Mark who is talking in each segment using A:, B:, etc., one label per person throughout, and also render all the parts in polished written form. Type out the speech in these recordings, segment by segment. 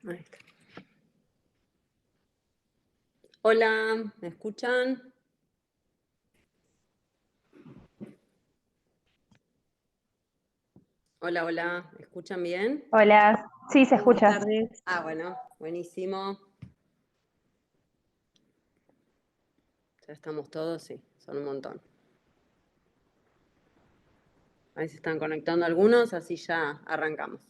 A: Ahí está. Hola, ¿me escuchan? Hola, hola, ¿me escuchan bien?
B: Hola, sí, se
A: Buenas
B: escucha.
A: tardes. Ah, bueno, buenísimo. Ya estamos todos, sí, son un montón. Ahí se están conectando algunos, así ya arrancamos.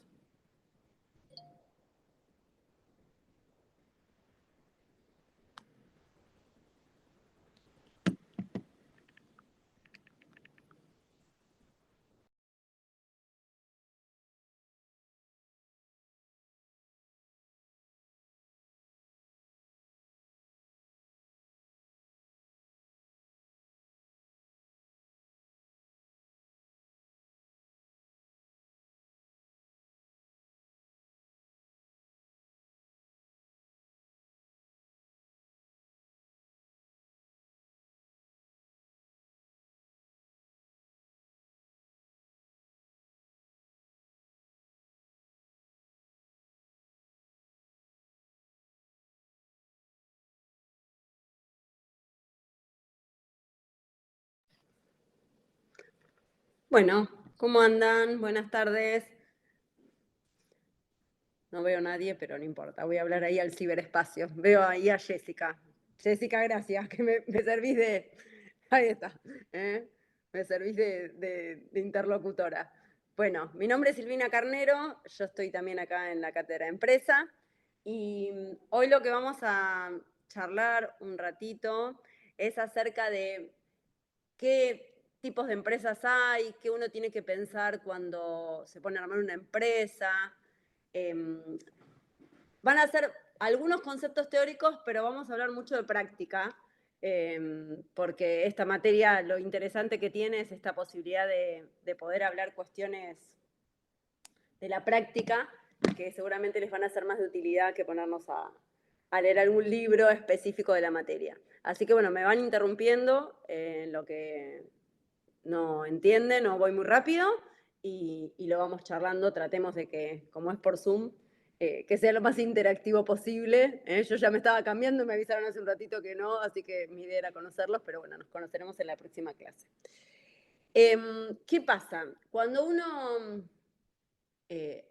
A: Bueno, ¿cómo andan? Buenas tardes. No veo a nadie, pero no importa. Voy a hablar ahí al ciberespacio. Veo ahí a Jessica. Jessica, gracias, que me servís de... Ahí está. ¿Eh? Me servís de interlocutora. Bueno, mi nombre es Silvina Carnero. Yo estoy también acá en la cátedra de empresa. Y hoy lo que vamos a charlar un ratito es acerca de qué tipos de empresas hay, qué uno tiene que pensar cuando se pone a armar una empresa. Em, Van a ser algunos conceptos teóricos, pero vamos a hablar mucho de práctica, porque esta materia lo interesante que tiene es esta posibilidad de poder hablar cuestiones de la práctica, que seguramente les van a ser más de utilidad que ponernos a leer algún libro específico de la materia. Así que bueno, me van interrumpiendo en lo que no entienden o voy muy rápido y lo vamos charlando. Tratemos de que, como es por Zoom, que sea lo más interactivo posible. Yo ya me estaba cambiando, me avisaron hace un ratito que no, así que mi idea era conocerlos, pero bueno, nos conoceremos en la próxima clase. ¿Qué pasa? Cuando uno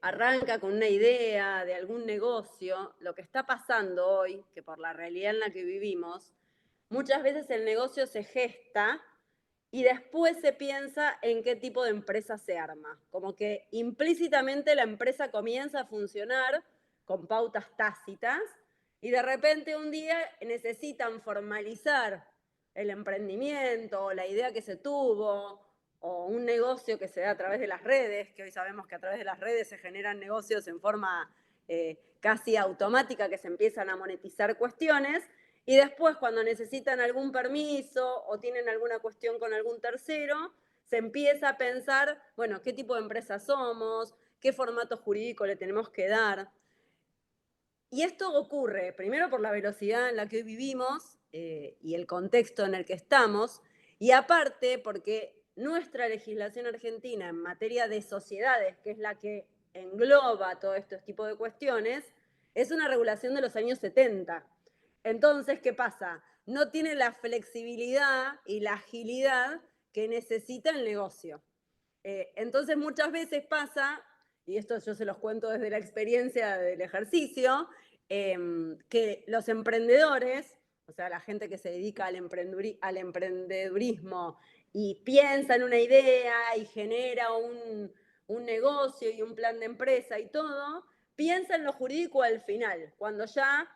A: arranca con una idea de algún negocio, lo que está pasando hoy, que por la realidad en la que vivimos, muchas veces el negocio se gesta y después se piensa en qué tipo de empresa se arma. Como que implícitamente la empresa comienza a funcionar con pautas tácitas y de repente un día necesitan formalizar el emprendimiento o la idea que se tuvo o un negocio que se da a través de las redes, que hoy sabemos que a través de las redes se generan negocios en forma casi automática, que se empiezan a monetizar cuestiones, y después cuando necesitan algún permiso o tienen alguna cuestión con algún tercero, se empieza a pensar, bueno, qué tipo de empresa somos, qué formato jurídico le tenemos que dar. Y esto ocurre primero por la velocidad en la que hoy vivimos y el contexto en el que estamos, y aparte porque nuestra legislación argentina en materia de sociedades, que es la que engloba todo este tipo de cuestiones, es una regulación de los años 70. Entonces, ¿qué pasa? No tiene la flexibilidad y la agilidad que necesita el negocio. Entonces, muchas veces pasa, y esto yo se los cuento desde la experiencia del ejercicio, que los emprendedores, o sea, la gente que se dedica al emprendedurismo y piensa en una idea y genera un negocio y un plan de empresa y todo, piensa en lo jurídico al final, cuando ya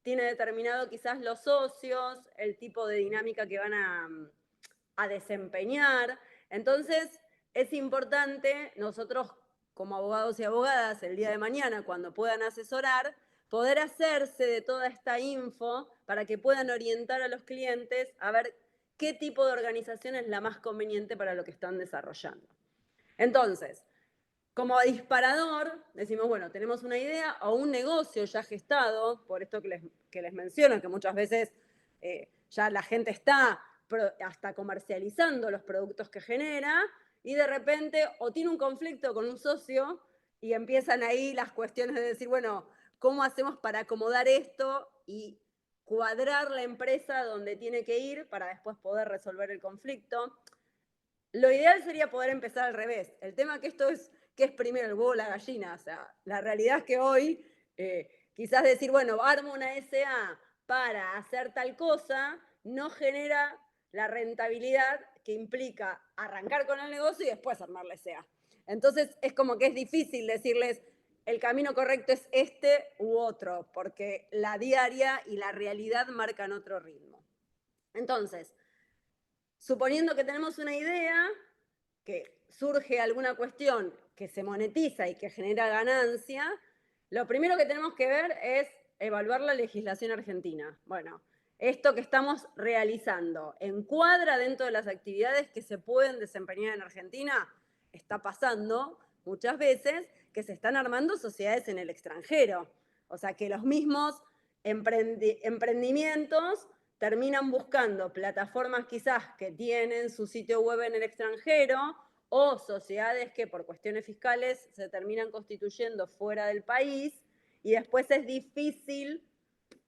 A: tiene determinado quizás los socios, el tipo de dinámica que van a desempeñar. Entonces, es importante nosotros como abogados y abogadas el día de mañana, cuando puedan asesorar, poder hacerse de toda esta info para que puedan orientar a los clientes a ver qué tipo de organización es la más conveniente para lo que están desarrollando. Entonces, como disparador, decimos, bueno, tenemos una idea o un negocio ya gestado, por esto que les menciono, que muchas veces ya la gente está hasta comercializando los productos que genera y de repente o tiene un conflicto con un socio y empiezan ahí las cuestiones de decir, bueno, ¿cómo hacemos para acomodar esto y cuadrar la empresa donde tiene que ir para después poder resolver el conflicto? Lo ideal sería poder empezar al revés. El tema que esto es, ¿qué es primero, el huevo o la gallina? O sea, la realidad es que hoy quizás decir, bueno, armo una SA para hacer tal cosa, no genera la rentabilidad que implica arrancar con el negocio y después armar la SA. Entonces es como que es difícil decirles, el camino correcto es este u otro, porque la diaria y la realidad marcan otro ritmo. Entonces, suponiendo que tenemos una idea, que surge alguna cuestión que se monetiza y que genera ganancia, lo primero que tenemos que ver es evaluar la legislación argentina. Bueno, esto que estamos realizando, ¿encuadra dentro de las actividades que se pueden desempeñar en Argentina? Está pasando muchas veces que se están armando sociedades en el extranjero. O sea, que los mismos emprendimientos terminan buscando plataformas quizás que tienen su sitio web en el extranjero o sociedades que por cuestiones fiscales se terminan constituyendo fuera del país y después es difícil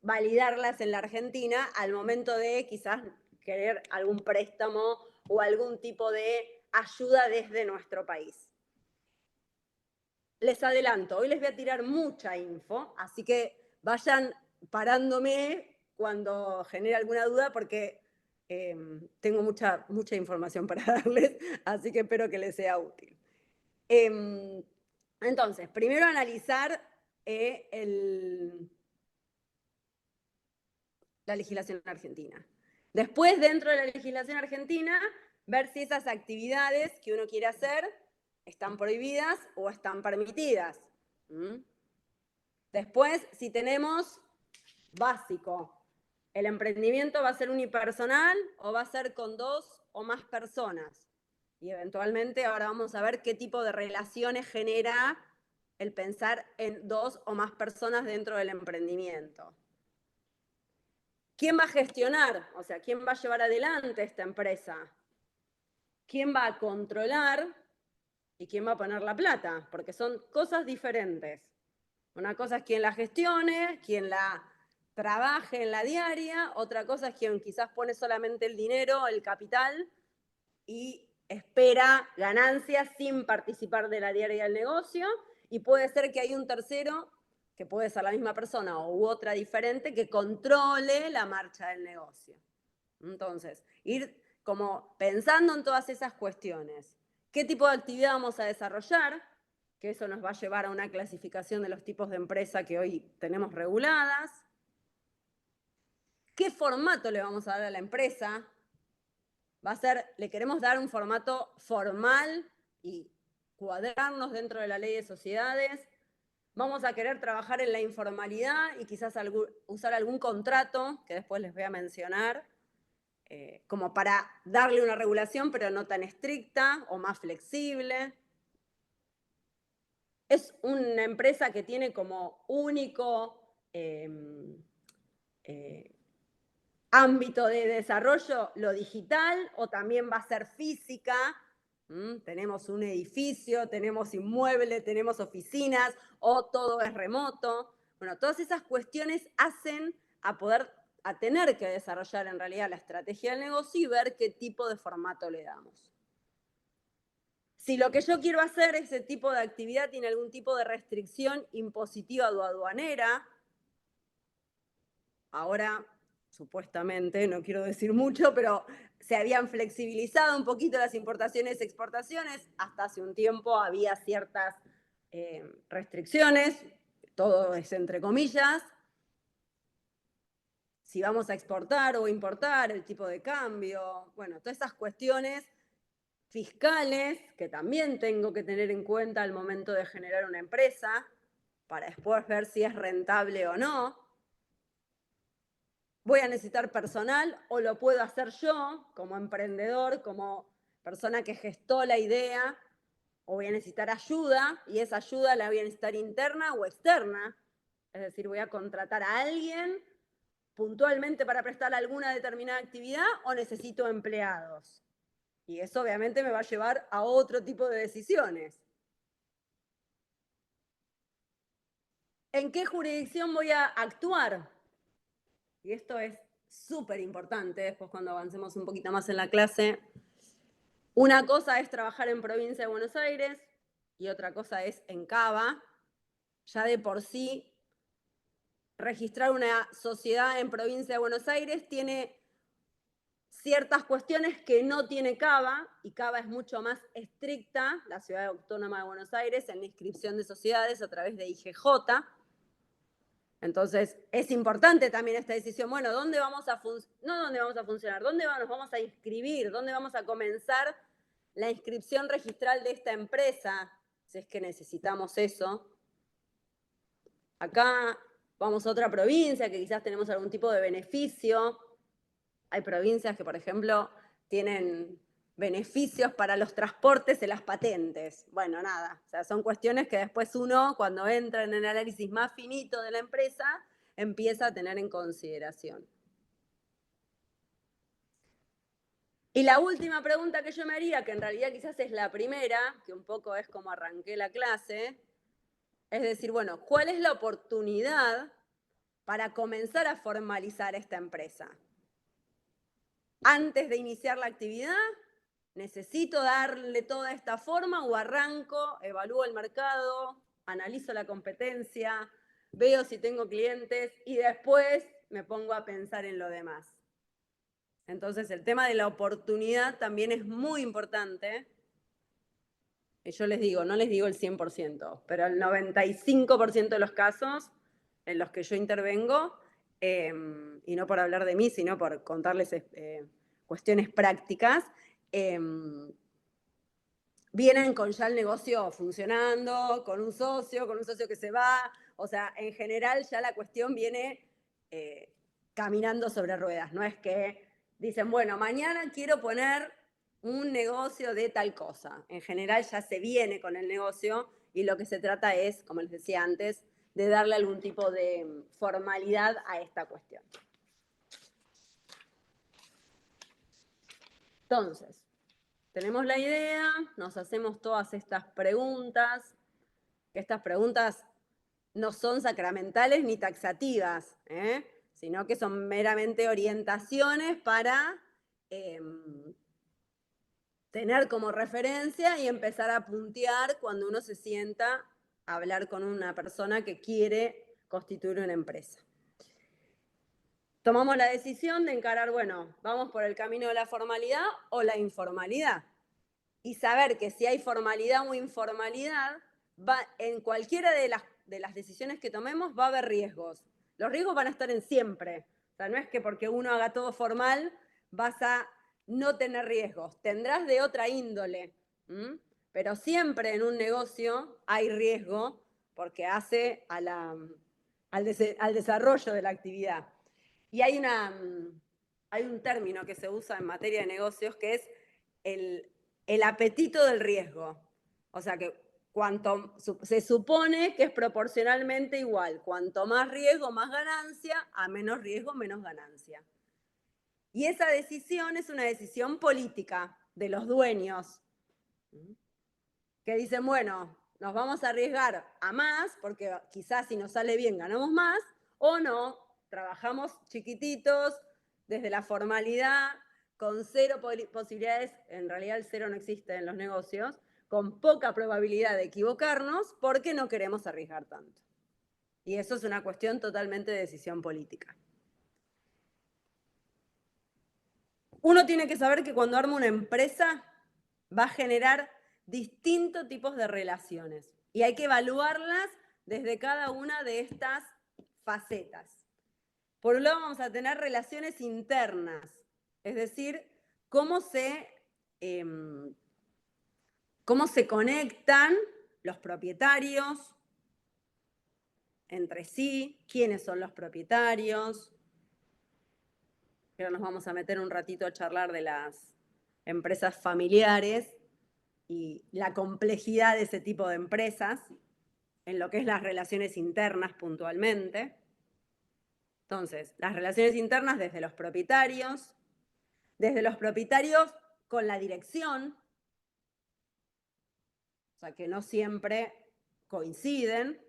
A: validarlas en la Argentina al momento de quizás querer algún préstamo o algún tipo de ayuda desde nuestro país. Les adelanto, hoy les voy a tirar mucha info, así que vayan parándome cuando genere alguna duda porque tengo mucha información para darles, así que espero que les sea útil. Entonces, primero analizar la legislación argentina. Después, dentro de la legislación argentina, ver si esas actividades que uno quiere hacer están prohibidas o están permitidas. Después, si tenemos básico, ¿el emprendimiento va a ser unipersonal o va a ser con 2 o más personas? Y eventualmente ahora vamos a ver qué tipo de relaciones genera el pensar en 2 o más personas dentro del emprendimiento. ¿Quién va a gestionar? O sea, ¿quién va a llevar adelante esta empresa? ¿Quién va a controlar y quién va a poner la plata? Porque son cosas diferentes. Una cosa es quien la gestione, quien la trabaje en la diaria, otra cosa es quien quizás pone solamente el dinero, el capital, y espera ganancias sin participar de la diaria del negocio, y puede ser que hay un tercero, que puede ser la misma persona u otra diferente, que controle la marcha del negocio. Entonces, ir como pensando en todas esas cuestiones. ¿Qué tipo de actividad vamos a desarrollar? Que eso nos va a llevar a una clasificación de los tipos de empresa que hoy tenemos reguladas. ¿Qué formato le vamos a dar a la empresa? Va a ser, le queremos dar un formato formal y cuadrarnos dentro de la ley de sociedades. Vamos a querer trabajar en la informalidad y quizás usar algún contrato, que después les voy a mencionar, como para darle una regulación, pero no tan estricta o más flexible. Es una empresa que tiene como único ámbito de desarrollo lo digital o también va a ser física. Tenemos un edificio, tenemos inmueble, tenemos oficinas o todo es remoto. Bueno, todas esas cuestiones hacen a tener que desarrollar en realidad la estrategia del negocio y ver qué tipo de formato le damos. Si lo que yo quiero hacer, ese tipo de actividad, tiene algún tipo de restricción impositiva o aduanera, ahora supuestamente, no quiero decir mucho, pero se habían flexibilizado un poquito las importaciones y exportaciones. Hasta hace un tiempo había ciertas restricciones, todo es entre comillas. Si vamos a exportar o importar, el tipo de cambio, bueno, todas esas cuestiones fiscales que también tengo que tener en cuenta al momento de generar una empresa para después ver si es rentable o no. Voy a necesitar personal o lo puedo hacer yo como emprendedor, como persona que gestó la idea, o voy a necesitar ayuda y esa ayuda la voy a necesitar interna o externa. Es decir, voy a contratar a alguien puntualmente para prestar alguna determinada actividad o necesito empleados. Y eso obviamente me va a llevar a otro tipo de decisiones. ¿En qué jurisdicción voy a actuar? Y esto es súper importante después cuando avancemos un poquito más en la clase. Una cosa es trabajar en provincia de Buenos Aires y otra cosa es en Cava. Ya de por sí, registrar una sociedad en provincia de Buenos Aires tiene ciertas cuestiones que no tiene Cava, y Cava es mucho más estricta, la Ciudad Autónoma de Buenos Aires, en la inscripción de sociedades a través de IGJ. Entonces, es importante también esta decisión. Bueno, ¿dónde vamos a no dónde vamos a funcionar, dónde nos vamos a inscribir, dónde vamos a comenzar la inscripción registral de esta empresa, si es que necesitamos eso? Acá vamos a otra provincia que quizás tenemos algún tipo de beneficio. Hay provincias que, por ejemplo, tienen beneficios para los transportes en las patentes. Bueno, nada, o sea, son cuestiones que después uno, cuando entra en el análisis más finito de la empresa, empieza a tener en consideración. Y la última pregunta que yo me haría, que en realidad quizás es la primera, que un poco es como arranqué la clase, es decir, bueno, ¿cuál es la oportunidad para comenzar a formalizar esta empresa? Antes de iniciar la actividad, ¿necesito darle toda esta forma o arranco, evalúo el mercado, analizo la competencia, veo si tengo clientes y después me pongo a pensar en lo demás? Entonces, el tema de la oportunidad también es muy importante. Y yo les digo, no les digo el 100%, pero el 95% de los casos en los que yo intervengo, y no por hablar de mí, sino por contarles cuestiones prácticas, vienen con ya el negocio funcionando, con un socio que se va. O sea, en general ya la cuestión viene caminando sobre ruedas. No es que dicen, bueno, mañana quiero poner un negocio de tal cosa. En general ya se viene con el negocio y lo que se trata es, como les decía antes, de darle algún tipo de formalidad a esta cuestión. Entonces, tenemos la idea, nos hacemos todas estas preguntas, que estas preguntas no son sacramentales ni taxativas, sino que son meramente orientaciones para tener como referencia y empezar a puntear cuando uno se sienta a hablar con una persona que quiere constituir una empresa. Tomamos la decisión de encarar, bueno, vamos por el camino de la formalidad o la informalidad. Y saber que si hay formalidad o informalidad, en cualquiera de las decisiones que tomemos va a haber riesgos. Los riesgos van a estar en siempre. O sea, no es que porque uno haga todo formal vas a no tener riesgos. Tendrás de otra índole. Pero siempre en un negocio hay riesgo porque hace al desarrollo de la actividad. Y hay un término que se usa en materia de negocios que es el apetito del riesgo. O sea que se supone que es proporcionalmente igual. Cuanto más riesgo, más ganancia, a menos riesgo, menos ganancia. Y esa decisión es una decisión política de los dueños, que dicen, bueno, nos vamos a arriesgar a más, porque quizás si nos sale bien ganamos más, o no, trabajamos chiquititos, desde la formalidad, con cero posibilidades, en realidad el cero no existe en los negocios, con poca probabilidad de equivocarnos, porque no queremos arriesgar tanto. Y eso es una cuestión totalmente de decisión política. Uno tiene que saber que cuando arma una empresa va a generar distintos tipos de relaciones y hay que evaluarlas desde cada una de estas facetas. Por un lado vamos a tener relaciones internas, es decir, cómo se conectan los propietarios entre sí, quiénes son los propietarios. Ahora nos vamos a meter un ratito a charlar de las empresas familiares y la complejidad de ese tipo de empresas en lo que es las relaciones internas puntualmente. Entonces, las relaciones internas desde los propietarios con la dirección, o sea, que no siempre coinciden.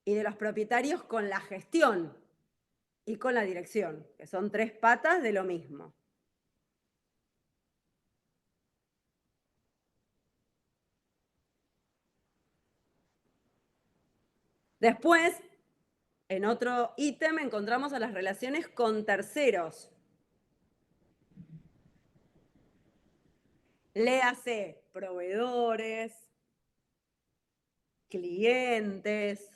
A: y de los propietarios con la gestión y con la dirección, que son tres patas de lo mismo. Después, en otro ítem, encontramos a las relaciones con terceros. Léase proveedores, clientes,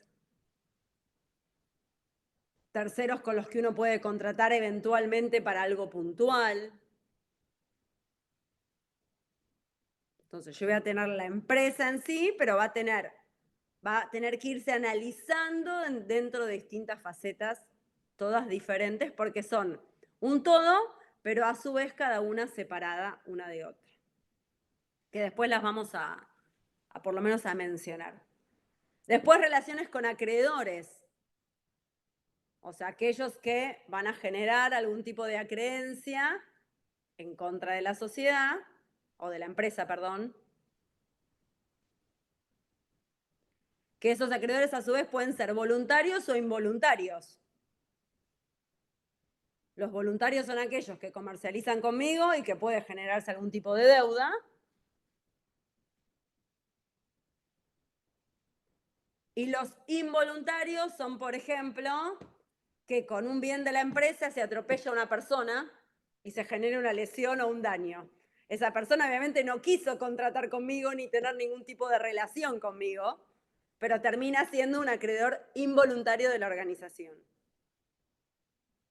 A: terceros con los que uno puede contratar eventualmente para algo puntual. Entonces yo voy a tener la empresa en sí, pero va a tener que irse analizando dentro de distintas facetas, todas diferentes, porque son un todo, pero a su vez cada una separada una de otra. Que después las vamos a por lo menos a mencionar. Después relaciones con acreedores, o sea, aquellos que van a generar algún tipo de acreencia en contra de la sociedad, o de la empresa, perdón, que esos acreedores a su vez pueden ser voluntarios o involuntarios. Los voluntarios son aquellos que comercializan conmigo y que puede generarse algún tipo de deuda. Y los involuntarios son, por ejemplo, que con un bien de la empresa se atropella a una persona y se genera una lesión o un daño. Esa persona obviamente no quiso contratar conmigo ni tener ningún tipo de relación conmigo, pero termina siendo un acreedor involuntario de la organización.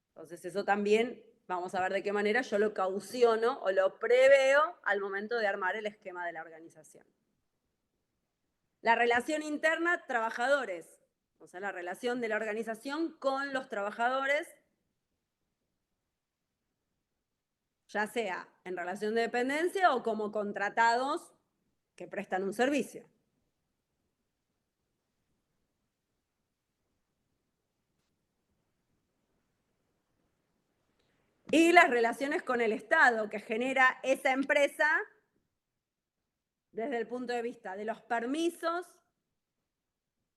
A: Entonces eso también vamos a ver de qué manera yo lo cauciono o lo preveo al momento de armar el esquema de la organización. La relación interna, trabajadores, o sea, la relación de la organización con los trabajadores, ya sea en relación de dependencia o como contratados que prestan un servicio. Y las relaciones con el Estado que genera esa empresa desde el punto de vista de los permisos,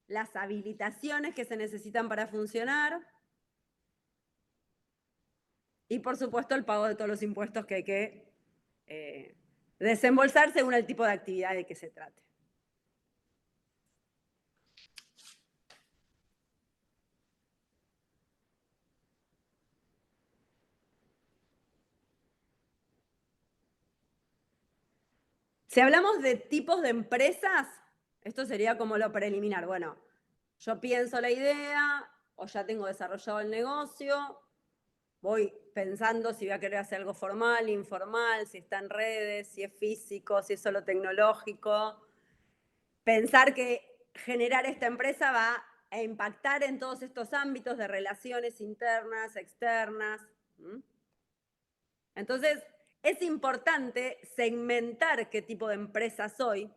A: las habilitaciones que se necesitan para funcionar y, por supuesto, el pago de todos los impuestos que hay que desembolsar según el tipo de actividad de que se trate. Si hablamos de tipos de empresas, esto sería como lo preliminar. Bueno, yo pienso la idea o ya tengo desarrollado el negocio, voy pensando si voy a querer hacer algo formal, informal, si está en redes, si es físico, si es solo tecnológico. Pensar que generar esta empresa va a impactar en todos estos ámbitos de relaciones internas, externas. Entonces, es importante segmentar qué tipo de empresa soy,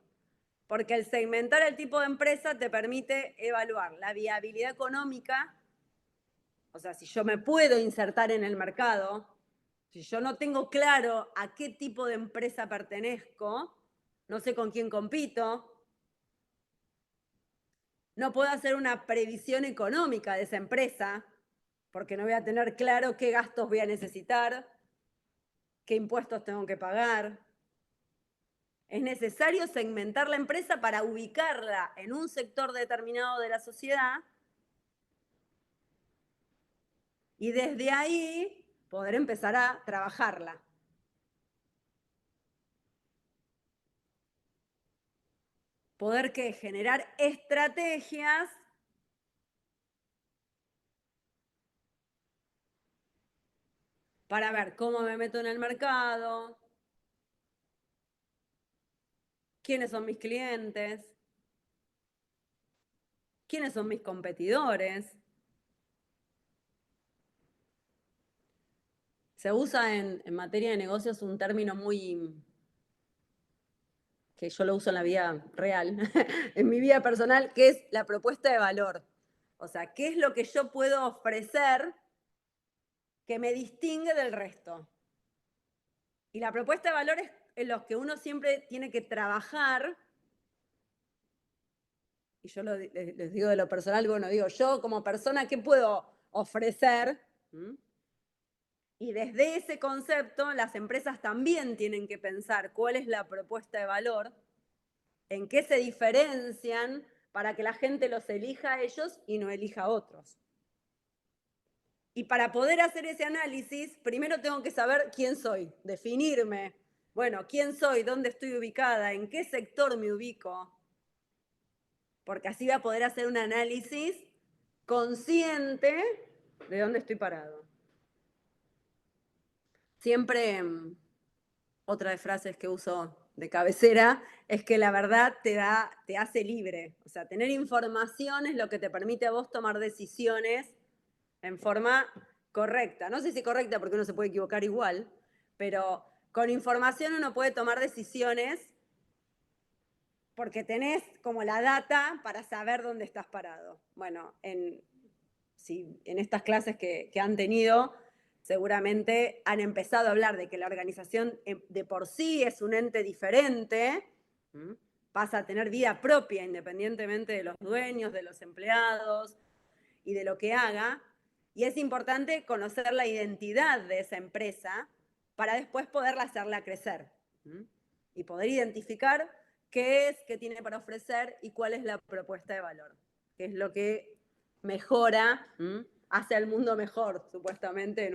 A: porque el segmentar el tipo de empresa te permite evaluar la viabilidad económica, o sea, si yo me puedo insertar en el mercado, si yo no tengo claro a qué tipo de empresa pertenezco, no sé con quién compito, no puedo hacer una previsión económica de esa empresa, porque no voy a tener claro qué gastos voy a necesitar, qué impuestos tengo que pagar. Es necesario segmentar la empresa para ubicarla en un sector determinado de la sociedad y desde ahí poder empezar a trabajarla. Poder generar estrategias para ver cómo me meto en el mercado, quiénes son mis clientes, quiénes son mis competidores. Se usa en materia de negocios un término muy que yo lo uso en la vida real, en mi vida personal, que es la propuesta de valor. O sea, ¿qué es lo que yo puedo ofrecer que me distingue del resto? Y la propuesta de valor es en los que uno siempre tiene que trabajar, y yo les digo de lo personal, bueno, digo, yo como persona, ¿qué puedo ofrecer? Y desde ese concepto, las empresas también tienen que pensar cuál es la propuesta de valor, en qué se diferencian para que la gente los elija a ellos y no elija a otros. Y para poder hacer ese análisis, primero tengo que saber quién soy, definirme. Bueno, ¿quién soy? ¿Dónde estoy ubicada? ¿En qué sector me ubico? Porque así voy a poder hacer un análisis consciente de dónde estoy parado. Siempre, otra de frases que uso de cabecera, es que la verdad te hace libre. O sea, tener información es lo que te permite a vos tomar decisiones en forma correcta. No sé si correcta porque uno se puede equivocar igual, pero con información uno puede tomar decisiones porque tenés como la data para saber dónde estás parado. Bueno, en estas clases que han tenido, seguramente han empezado a hablar de que la organización de por sí es un ente diferente, pasa a tener vida propia independientemente de los dueños, de los empleados y de lo que haga. Y es importante conocer la identidad de esa empresa para después poderla hacerla crecer y poder identificar qué es, qué tiene para ofrecer y cuál es la propuesta de valor, que es lo que mejora, hace al mundo mejor, supuestamente en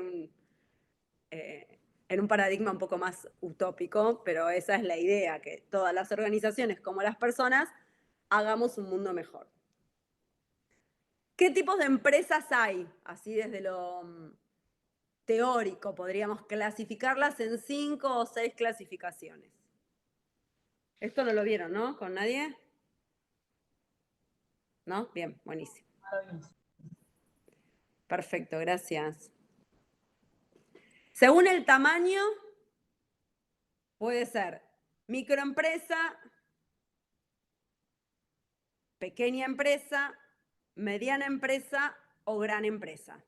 A: un paradigma un poco más utópico, pero esa es la idea, que todas las organizaciones como las personas hagamos un mundo mejor. ¿Qué tipos de empresas hay? Así desde lo teórico podríamos clasificarlas en 5 o 6 clasificaciones. Esto no lo vieron, ¿no? ¿Con nadie? ¿No? Bien, buenísimo. Perfecto, gracias. Según el tamaño, puede ser microempresa, pequeña empresa, mediana empresa o gran empresa.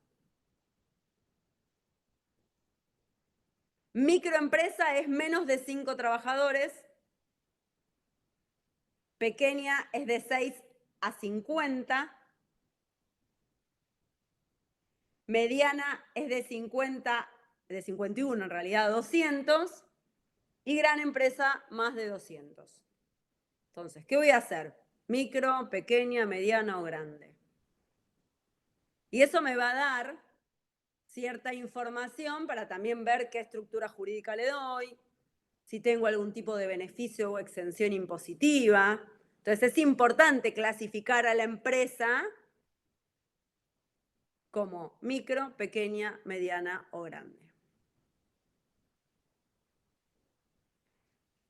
A: Microempresa es menos de 5 trabajadores, pequeña es de 6 a 50, mediana es de 50, de 51 en realidad, 200, y gran empresa más de 200. Entonces, ¿qué voy a hacer? Micro, pequeña, mediana o grande. Y eso me va a dar cierta información para también ver qué estructura jurídica le doy, si tengo algún tipo de beneficio o exención impositiva. Entonces es importante clasificar a la empresa como micro, pequeña, mediana o grande.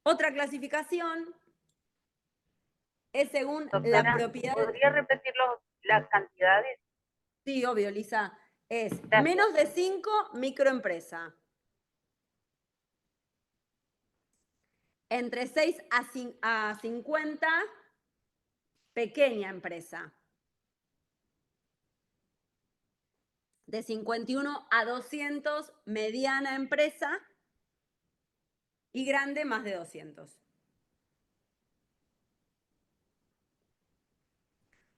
A: Otra clasificación es según
B: Doctora,
A: la propiedad.
B: ¿podría repetir las cantidades?
A: Sí, obvio, Lisa. Es
B: Gracias.
A: menos de 5, microempresa. Entre 6 a 50, pequeña empresa. De 51 a 200, mediana empresa. Y grande, más de 200.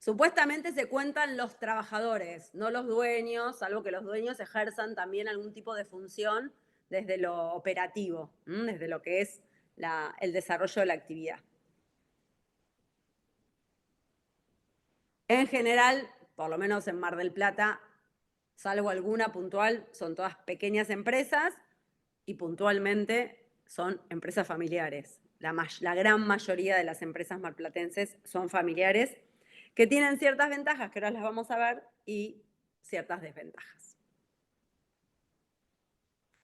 A: Supuestamente se cuentan los trabajadores, no los dueños, salvo que los dueños ejerzan también algún tipo de función desde lo operativo, desde lo que es el desarrollo de la actividad. En general, por lo menos en Mar del Plata, salvo alguna puntual, son todas pequeñas empresas y puntualmente son empresas familiares. La gran mayoría de las empresas marplatenses son familiares que tienen ciertas ventajas, que ahora las vamos a ver, y ciertas desventajas.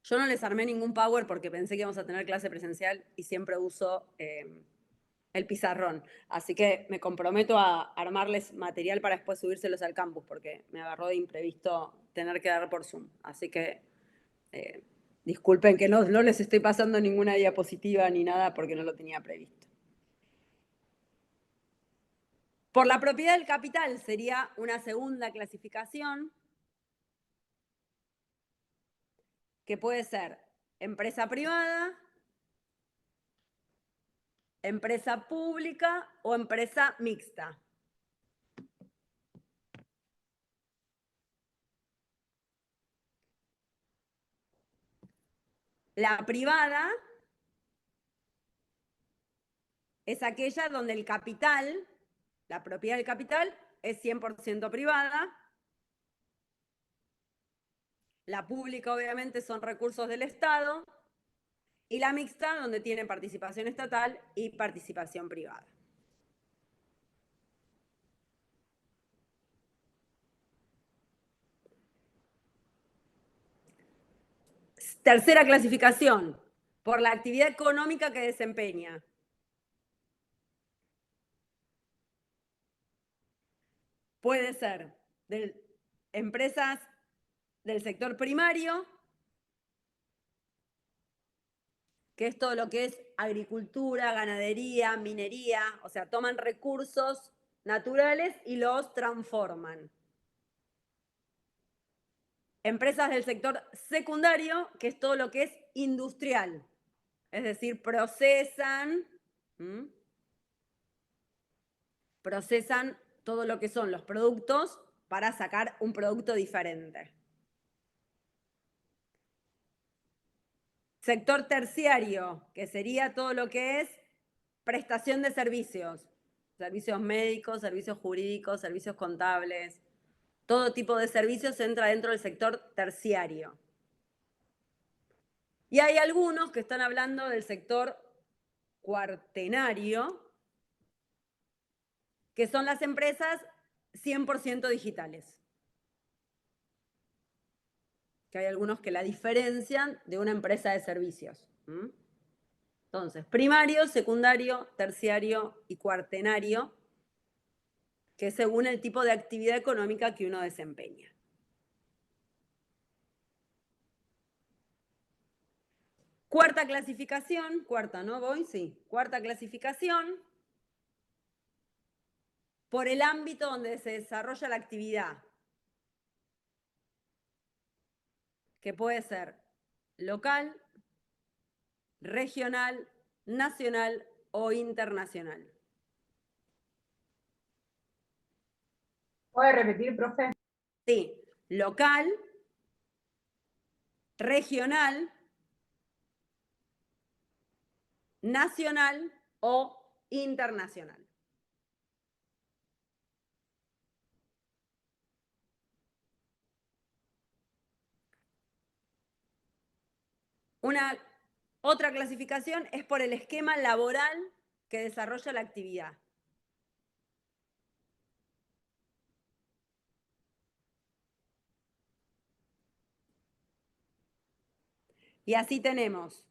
A: Yo no les armé ningún Power porque pensé que íbamos a tener clase presencial y siempre uso el pizarrón. Así que me comprometo a armarles material para después subírselos al campus porque me agarró de imprevisto tener que dar por Zoom. Así que disculpen que no les estoy pasando ninguna diapositiva ni nada porque no lo tenía previsto. Por la propiedad del capital sería una segunda clasificación que puede ser empresa privada, empresa pública o empresa mixta. La privada es aquella donde el capital, la propiedad del capital, es 100% privada. La pública, obviamente, son recursos del Estado. Y la mixta, donde tiene participación estatal y participación privada. Tercera clasificación, por la actividad económica que desempeña. Puede ser de empresas del sector primario, que es todo lo que es agricultura, ganadería, minería, o sea, toman recursos naturales y los transforman. Empresas del sector secundario, que es todo lo que es industrial, es decir, procesan todo lo que son los productos para sacar un producto diferente. Sector terciario, que sería todo lo que es prestación de servicios, servicios médicos, servicios jurídicos, servicios contables, todo tipo de servicios entra dentro del sector terciario. Y hay algunos que están hablando del sector cuartenario, que son las empresas 100% digitales. Que hay algunos que la diferencian de una empresa de servicios. Entonces, primario, secundario, terciario y cuartenario, que es según el tipo de actividad económica que uno desempeña. Cuarta clasificación, cuarta, ¿no voy? Sí, cuarta clasificación, por el ámbito donde se desarrolla la actividad, que puede ser local, regional, nacional o internacional.
C: ¿Puede repetir, profe?
A: Sí, local, regional, nacional o internacional. Una otra clasificación es por el esquema laboral que desarrolla la actividad. Y así tenemos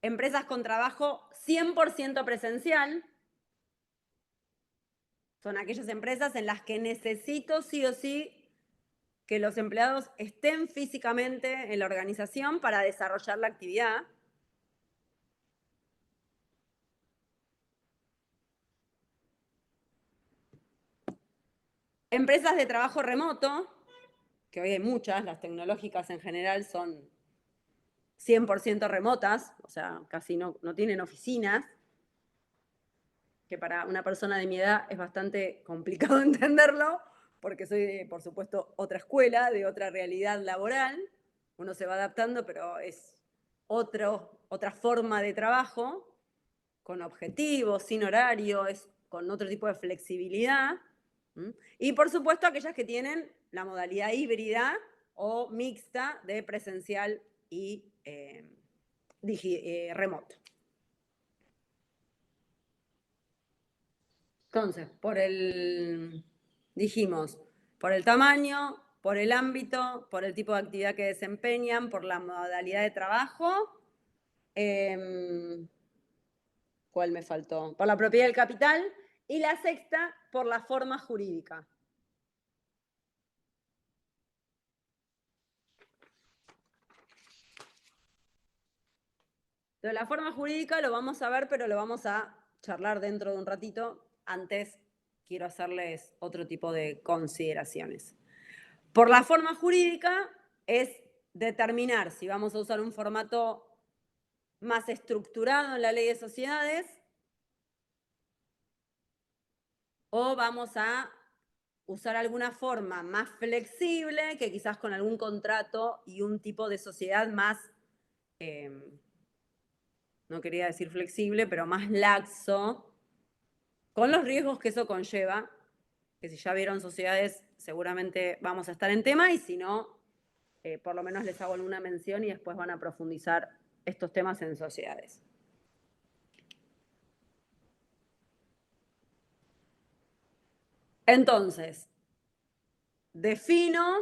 A: empresas con trabajo 100% presencial. Son aquellas empresas en las que necesito sí o sí que los empleados estén físicamente en la organización para desarrollar la actividad. Empresas de trabajo remoto, que hoy hay muchas, las tecnológicas en general son 100% remotas, o sea, casi no tienen oficinas, que para una persona de mi edad es bastante complicado entenderlo, porque soy de, por supuesto, otra escuela, de otra realidad laboral. Uno se va adaptando, pero es otra forma de trabajo, con objetivos, sin horario, con otro tipo de flexibilidad. Y, por supuesto, aquellas que tienen la modalidad híbrida o mixta de presencial y remoto. Entonces, dijimos, por el tamaño, por el ámbito, por el tipo de actividad que desempeñan, por la modalidad de trabajo. ¿Cuál me faltó? Por la propiedad del capital. Y la sexta, por la forma jurídica. Entonces, la forma jurídica lo vamos a ver, pero lo vamos a charlar dentro de un ratito. Antes quiero hacerles otro tipo de consideraciones. Por la forma jurídica es determinar si vamos a usar un formato más estructurado en la ley de sociedades o vamos a usar alguna forma más flexible que quizás con algún contrato y un tipo de sociedad más no quería decir flexible, pero más laxo, con los riesgos que eso conlleva, que si ya vieron sociedades seguramente vamos a estar en tema, y si no, por lo menos les hago alguna mención y después van a profundizar estos temas en sociedades. Entonces, defino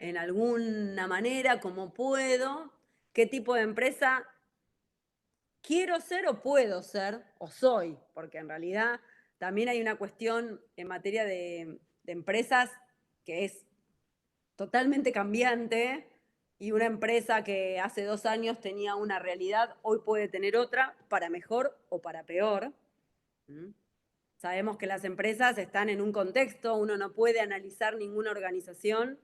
A: en alguna manera, como puedo, qué tipo de empresa quiero ser o puedo ser, o soy, porque en realidad también hay una cuestión en materia de empresas que es totalmente cambiante, y una empresa que hace 2 años tenía una realidad, hoy puede tener otra, para mejor o para peor. Sabemos que las empresas están en un contexto, uno no puede analizar ninguna organización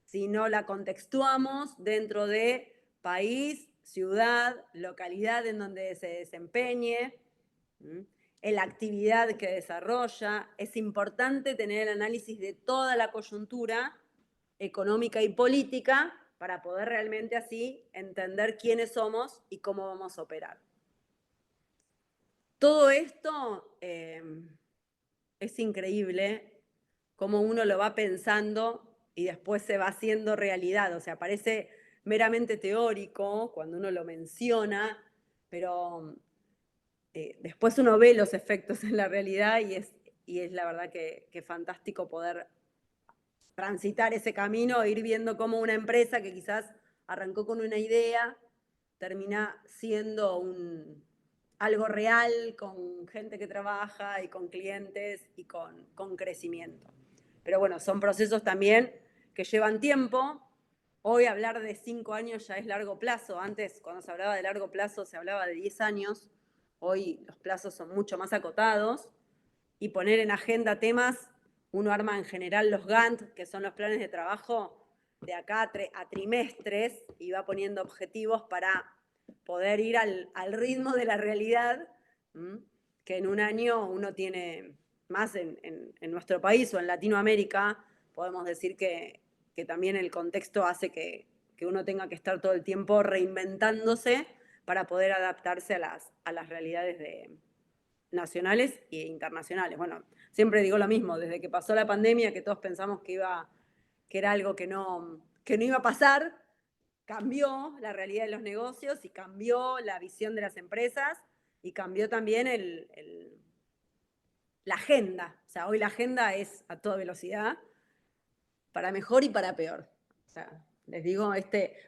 A: si no la contextuamos dentro de país, ciudad, localidad en donde se desempeñe, en la actividad que desarrolla. Es importante tener el análisis de toda la coyuntura económica y política para poder realmente así entender quiénes somos y cómo vamos a operar. Todo esto es increíble cómo uno lo va pensando y después se va haciendo realidad. O sea, parece meramente teórico cuando uno lo menciona, pero después uno ve los efectos en la realidad, y es la verdad que fantástico poder transitar ese camino e ir viendo cómo una empresa que quizás arrancó con una idea termina siendo algo real, con gente que trabaja y con clientes y con crecimiento. Pero bueno, son procesos también que llevan tiempo. Hoy hablar de 5 años ya es largo plazo. Antes, cuando se hablaba de largo plazo, se hablaba de 10 años. Hoy los plazos son mucho más acotados. Y poner en agenda temas, uno arma en general los Gantt, que son los planes de trabajo de acá a trimestres, y va poniendo objetivos para poder ir al ritmo de la realidad, que en un año uno tiene más en nuestro país o en Latinoamérica. Podemos decir que también el contexto hace que uno tenga que estar todo el tiempo reinventándose para poder adaptarse a las realidades nacionales e internacionales. Bueno, siempre digo lo mismo, desde que pasó la pandemia, que todos pensamos que era algo que no iba a pasar, cambió la realidad de los negocios y cambió la visión de las empresas, y cambió también la agenda. O sea, hoy la agenda es a toda velocidad, para mejor y para peor. O sea, les digo,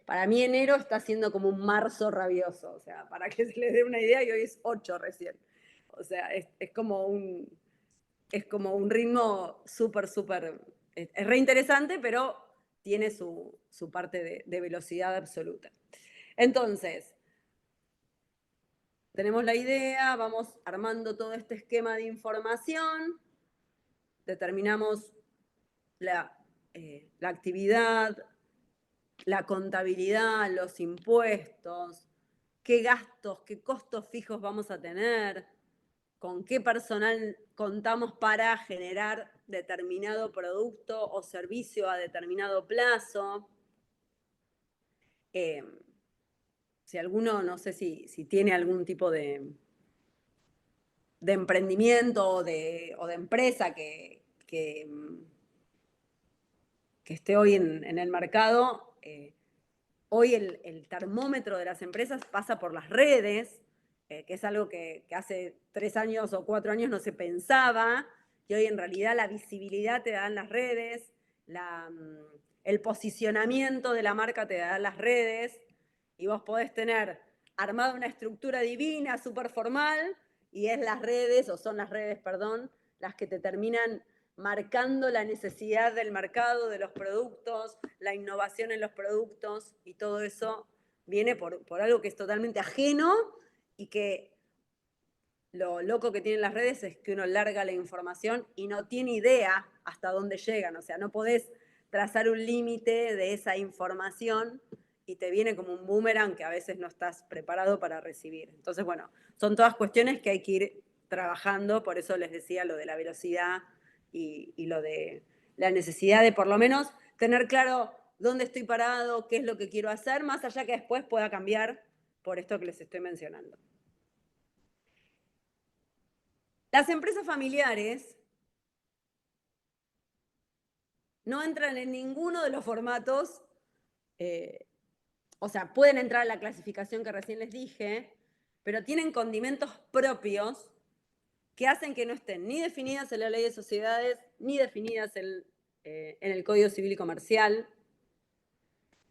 A: para mí enero está siendo como un marzo rabioso. O sea, para que se les dé una idea, y hoy es 8 recién. O sea, es como un ritmo súper, es re interesante, pero tiene su parte de velocidad absoluta. Entonces, tenemos la idea, vamos armando todo este esquema de información, determinamos la actividad, la contabilidad, los impuestos, qué gastos, qué costos fijos vamos a tener, con qué personal contamos para generar determinado producto o servicio a determinado plazo. Si alguno, no sé si tiene algún tipo de emprendimiento o de empresa que esté hoy en el mercado, hoy el termómetro de las empresas pasa por las redes, que es algo que hace 3 años o 4 años no se pensaba, y hoy en realidad la visibilidad te dan las redes, el posicionamiento de la marca te dan las redes, y vos podés tener armada una estructura divina, súper formal, y es las redes, o son las redes, perdón, las que te terminan marcando la necesidad del mercado, de los productos, la innovación en los productos, y todo eso viene por algo que es totalmente ajeno, y que lo loco que tienen las redes es que uno larga la información y no tiene idea hasta dónde llegan. O sea, no podés trazar un límite de esa información y te viene como un boomerang que a veces no estás preparado para recibir. Entonces, bueno, son todas cuestiones que hay que ir trabajando. Por eso les decía lo de la velocidad y lo de la necesidad de por lo menos tener claro dónde estoy parado, qué es lo que quiero hacer, más allá que después pueda cambiar por esto que les estoy mencionando. Las empresas familiares no entran en ninguno de los formatos, o sea, pueden entrar a la clasificación que recién les dije, pero tienen condimentos propios que hacen que no estén ni definidas en la ley de sociedades, ni definidas en el Código Civil y Comercial,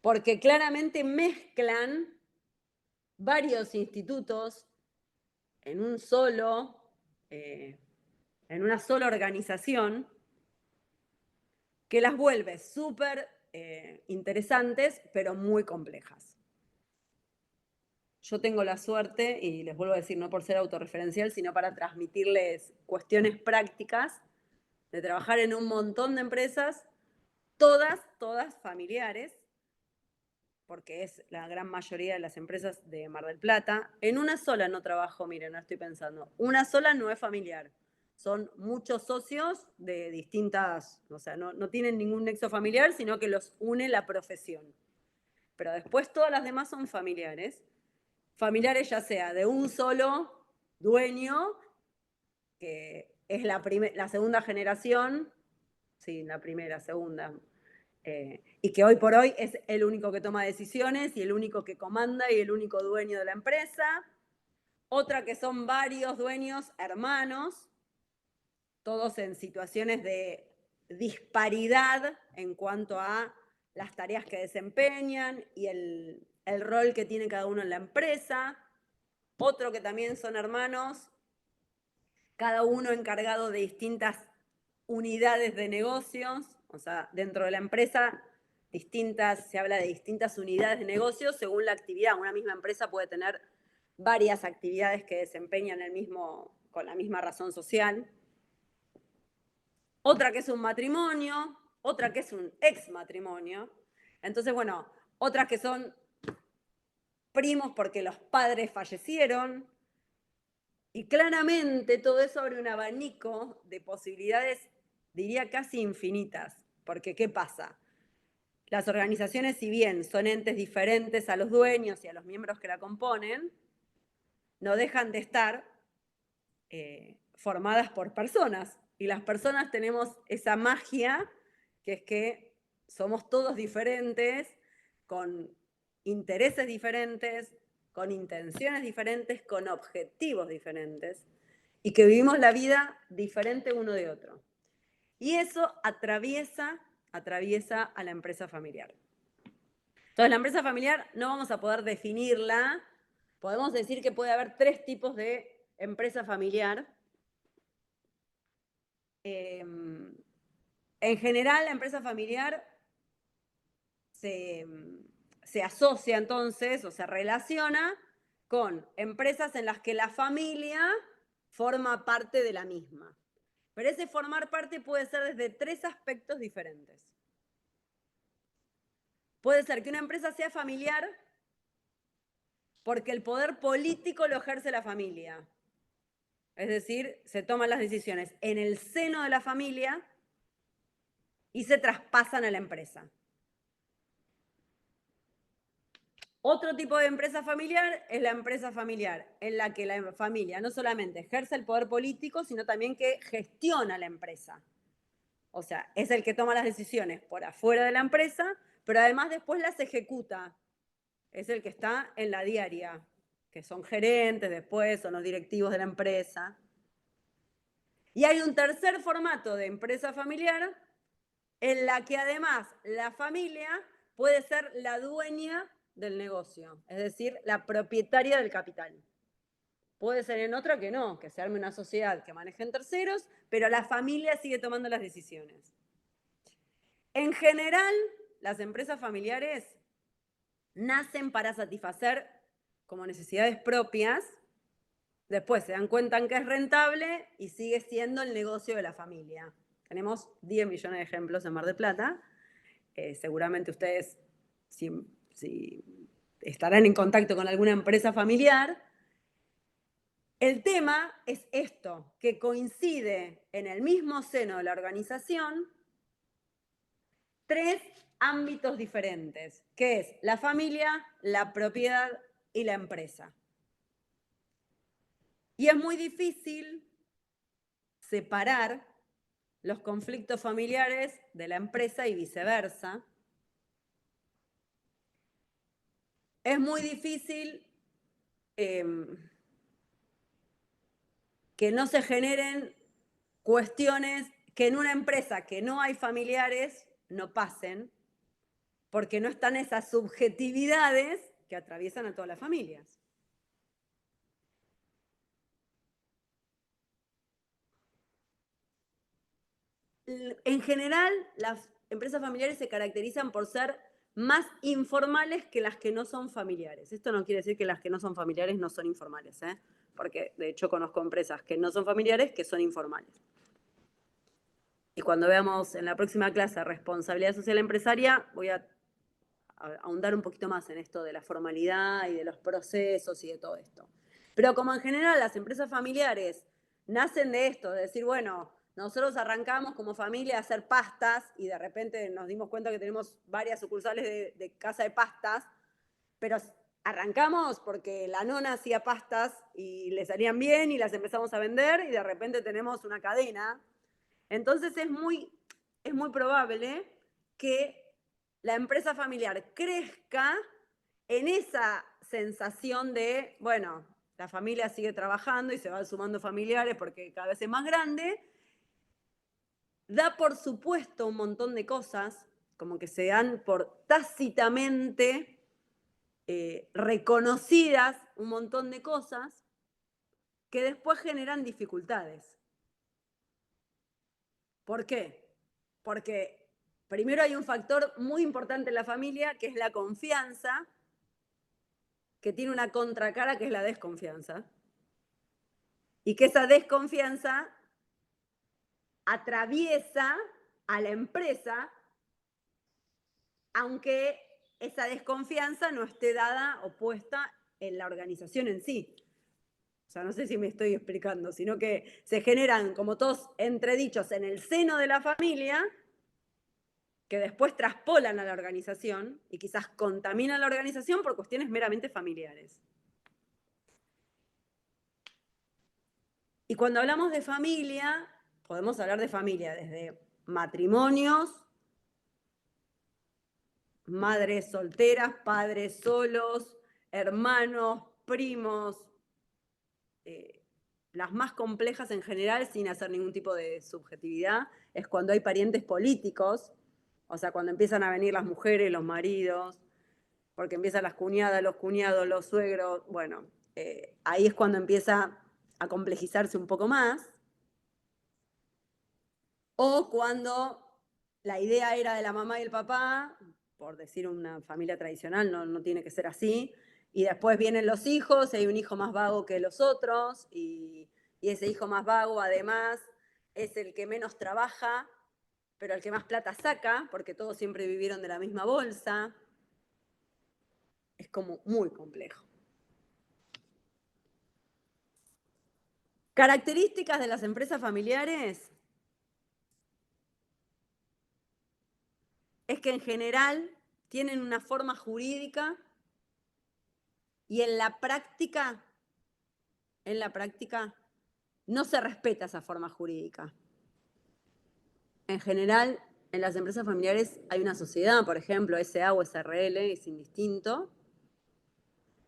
A: porque claramente mezclan varios institutos en un solo, en una sola organización, que las vuelve súper interesantes, pero muy complejas. Yo tengo la suerte, y les vuelvo a decir, no por ser autorreferencial, sino para transmitirles cuestiones prácticas, de trabajar en un montón de empresas, todas familiares, porque es la gran mayoría de las empresas de Mar del Plata. En una sola no trabajo, miren, no estoy pensando. Una sola no es familiar. Son muchos socios de distintas, o sea, no tienen ningún nexo familiar, sino que los une la profesión. Pero después todas las demás son familiares. Familiares ya sea de un solo dueño, que es la segunda generación, sí, la primera, segunda, y que hoy por hoy es el único que toma decisiones y el único que comanda y el único dueño de la empresa. Otra que son varios dueños hermanos, todos en situaciones de disparidad en cuanto a las tareas que desempeñan y el rol que tiene cada uno en la empresa. Otro que también son hermanos, cada uno encargado de distintas unidades de negocios, o sea, dentro de la empresa se habla de distintas unidades de negocios según la actividad. Una misma empresa puede tener varias actividades que desempeñan con la misma razón social. Otra que es un matrimonio, otra que es un exmatrimonio. Entonces, bueno, otras que son primos porque los padres fallecieron. Y claramente todo eso abre un abanico de posibilidades, diría casi infinitas. Porque, ¿qué pasa? Las organizaciones, si bien son entes diferentes a los dueños y a los miembros que la componen, no dejan de estar formadas por personas. Y las personas tenemos esa magia, que es que somos todos diferentes, con intereses diferentes, con intenciones diferentes, con objetivos diferentes, y que vivimos la vida diferente uno de otro. Y eso atraviesa a la empresa familiar. Entonces, la empresa familiar no vamos a poder definirla. Podemos decir que puede haber 3 tipos de empresa familiar. En general, la empresa familiar se asocia entonces o se relaciona con empresas en las que la familia forma parte de la misma. Pero ese formar parte puede ser desde 3 aspectos diferentes. Puede ser que una empresa sea familiar porque el poder político lo ejerce la familia. Es decir, se toman las decisiones en el seno de la familia y se traspasan a la empresa. Otro tipo de empresa familiar es la empresa familiar en la que la familia no solamente ejerce el poder político, sino también que gestiona la empresa. O sea, es el que toma las decisiones por afuera de la empresa, pero además después las ejecuta. Es el que está en la diaria, que son gerentes después, son los directivos de la empresa. Y hay un tercer formato de empresa familiar en la que además la familia puede ser la dueña del negocio, es decir, la propietaria del capital. Puede ser en otra que no, que se arme una sociedad que manejen terceros, pero la familia sigue tomando las decisiones. En general, las empresas familiares nacen para satisfacer como necesidades propias, después se dan cuenta en que es rentable y sigue siendo el negocio de la familia. Tenemos 10 millones de ejemplos en Mar del Plata. Seguramente ustedes, si estarán en contacto con alguna empresa familiar. El tema es esto, que coincide en el mismo seno de la organización 3 ámbitos diferentes, que es la familia, la propiedad y la empresa. Y es muy difícil separar los conflictos familiares de la empresa y viceversa. Es muy difícil que no se generen cuestiones que en una empresa que no hay familiares no pasen, porque no están esas subjetividades que atraviesan a todas las familias. En general, las empresas familiares se caracterizan por ser más informales que las que no son familiares. Esto no quiere decir que las que no son familiares no son informales, porque de hecho conozco empresas que no son familiares que son informales. Y cuando veamos en la próxima clase responsabilidad social empresaria, voy a ahondar un poquito más en esto de la formalidad y de los procesos y de todo esto. Pero como en general las empresas familiares nacen de esto, de decir, bueno, nosotros arrancamos como familia a hacer pastas y de repente nos dimos cuenta que tenemos varias sucursales de casa de pastas, pero arrancamos porque la nona hacía pastas y le salían bien y las empezamos a vender y de repente tenemos una cadena. Entonces es muy probable que la empresa familiar crezca en esa sensación de, bueno, la familia sigue trabajando y se van sumando familiares porque cada vez es más grande, da por supuesto un montón de cosas, como que se dan por tácitamente reconocidas un montón de cosas que después generan dificultades. ¿Por qué? Porque primero hay un factor muy importante en la familia, que es la confianza, que tiene una contracara, que es la desconfianza. Y que esa desconfianza atraviesa a la empresa, aunque esa desconfianza no esté dada o puesta en la organización en sí. O sea, no sé si me estoy explicando, sino que se generan como todos entredichos en el seno de la familia que después traspolan a la organización y quizás contaminan la organización por cuestiones meramente familiares. Y cuando hablamos de familia, podemos hablar de familia desde matrimonios, madres solteras, padres solos, hermanos, primos, las más complejas en general, sin hacer ningún tipo de subjetividad, es cuando hay parientes políticos, o sea, cuando empiezan a venir las mujeres, los maridos, porque empiezan las cuñadas, los cuñados, los suegros, bueno, ahí es cuando empieza a complejizarse un poco más. O cuando la idea era de la mamá y el papá, por decir una familia tradicional, no tiene que ser así, y después vienen los hijos, y hay un hijo más vago que los otros, y ese hijo más vago además es el que menos trabaja, pero el que más plata saca, porque todos siempre vivieron de la misma bolsa. Es como muy complejo. Características de las empresas familiares es que en general tienen una forma jurídica y en la práctica no se respeta esa forma jurídica. En general, en las empresas familiares hay una sociedad, por ejemplo, SA o SRL, es indistinto,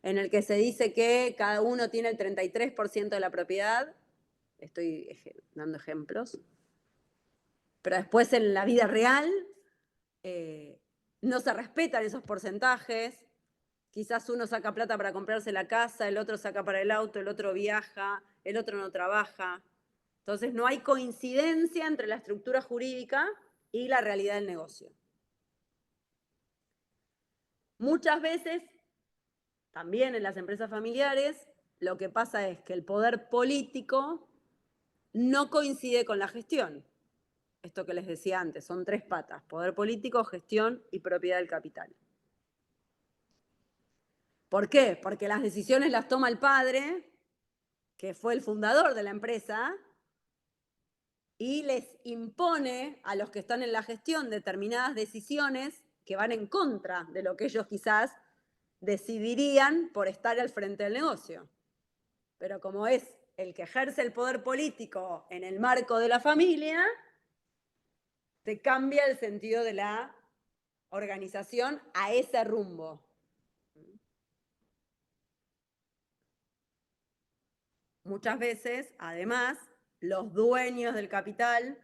A: en el que se dice que cada uno tiene el 33% de la propiedad. Estoy dando ejemplos. Pero después en la vida real no se respetan esos porcentajes. Quizás uno saca plata para comprarse la casa, el otro saca para el auto, el otro viaja, el otro no trabaja. Entonces no hay coincidencia entre la estructura jurídica y la realidad del negocio. Muchas veces, también en las empresas familiares, lo que pasa es que el poder político no coincide con la gestión. Esto que les decía antes, son 3 patas: poder político, gestión y propiedad del capital. ¿Por qué? Porque las decisiones las toma el padre, que fue el fundador de la empresa, y les impone a los que están en la gestión determinadas decisiones que van en contra de lo que ellos quizás decidirían por estar al frente del negocio. Pero como es el que ejerce el poder político en el marco de la familia, te cambia el sentido de la organización a ese rumbo. Muchas veces, además, los dueños del capital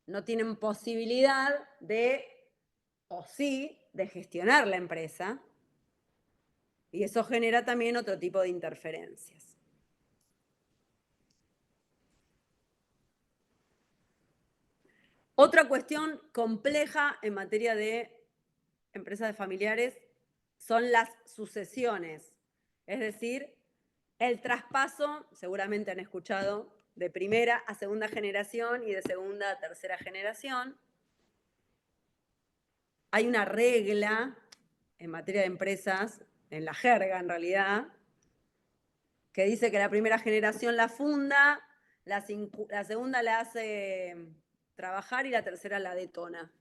A: no tienen posibilidad de, o sí, de gestionar la empresa, y eso genera también otro tipo de interferencias. Otra cuestión compleja en materia de empresas de familiares son las sucesiones, es decir, el traspaso, seguramente han escuchado, de primera a segunda generación y de segunda a tercera generación. Hay una regla en materia de empresas, en la jerga en realidad, que dice que la primera generación la funda, la segunda la hace trabajar y la tercera la detona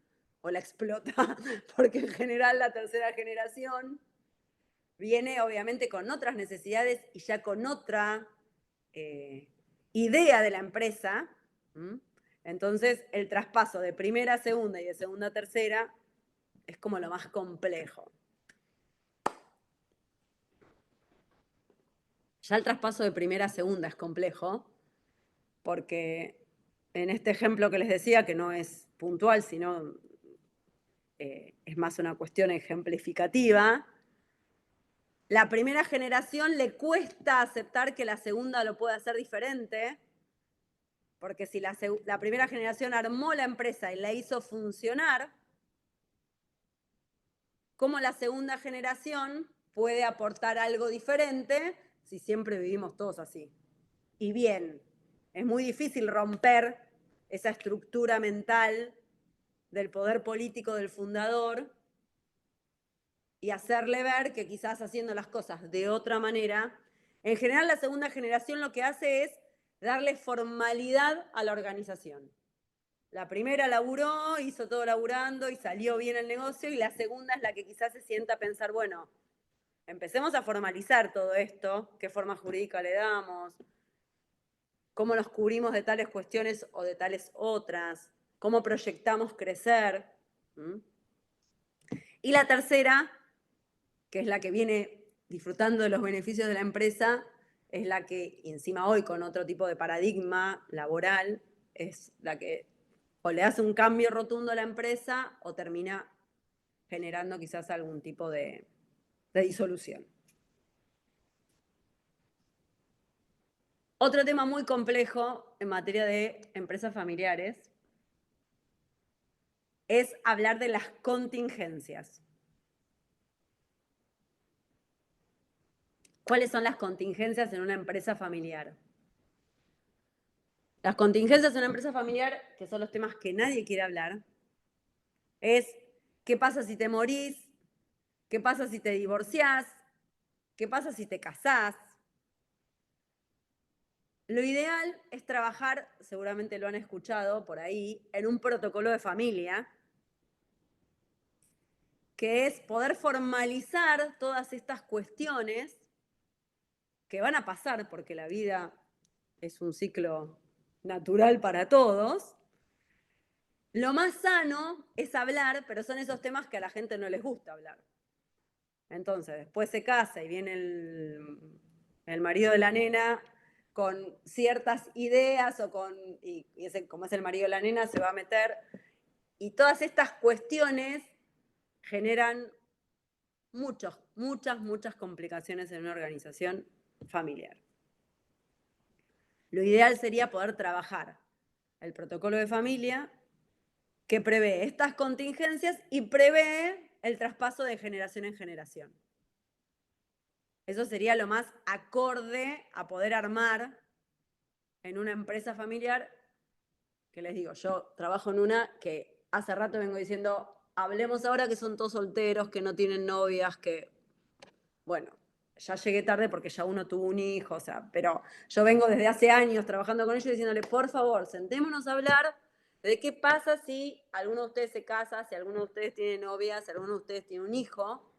A: o la explota, porque en general la tercera generación viene obviamente con otras necesidades y ya con otra idea de la empresa. Entonces, el traspaso de primera a segunda y de segunda a tercera es como lo más complejo. Ya el traspaso de primera a segunda es complejo, porque en este ejemplo que les decía, que no es puntual, sino es más una cuestión ejemplificativa, la primera generación le cuesta aceptar que la segunda lo pueda hacer diferente, porque si la primera generación armó la empresa y la hizo funcionar, ¿cómo la segunda generación puede aportar algo diferente si siempre vivimos todos así? Y bien, es muy difícil romper esa estructura mental del poder político del fundador y hacerle ver que quizás haciendo las cosas de otra manera, en general la segunda generación lo que hace es darle formalidad a la organización. La primera laburó, hizo todo laburando y salió bien el negocio, y la segunda es la que quizás se sienta a pensar, bueno, empecemos a formalizar todo esto, qué forma jurídica le damos, cómo nos cubrimos de tales cuestiones o de tales otras, cómo proyectamos crecer. Y la tercera, que es la que viene disfrutando de los beneficios de la empresa, es la que, y encima hoy con otro tipo de paradigma laboral, es la que o le hace un cambio rotundo a la empresa o termina generando quizás algún tipo de disolución. Otro tema muy complejo en materia de empresas familiares es hablar de las contingencias. ¿Cuáles son las contingencias en una empresa familiar? Las contingencias en una empresa familiar, que son los temas que nadie quiere hablar, es qué pasa si te morís, qué pasa si te divorciás, qué pasa si te casás. Lo ideal es trabajar, seguramente lo han escuchado por ahí, en un protocolo de familia, que es poder formalizar todas estas cuestiones que van a pasar porque la vida es un ciclo natural para todos. Lo más sano es hablar, pero son esos temas que a la gente no les gusta hablar. Entonces, después se casa y viene el marido de la nena con ciertas ideas y como es el marido de la nena, se va a meter. Y todas estas cuestiones generan muchas complicaciones en una organización familiar. Lo ideal sería poder trabajar el protocolo de familia que prevé estas contingencias y prevé el traspaso de generación en generación. Eso sería lo más acorde a poder armar en una empresa familiar, que les digo, yo trabajo en una que hace rato vengo diciendo, hablemos ahora que son todos solteros, que no tienen novias, que, bueno, ya llegué tarde porque ya uno tuvo un hijo, o sea, pero yo vengo desde hace años trabajando con ellos diciéndole, por favor, sentémonos a hablar de qué pasa si alguno de ustedes se casa, si alguno de ustedes tiene novia, si alguno de ustedes tiene un hijo,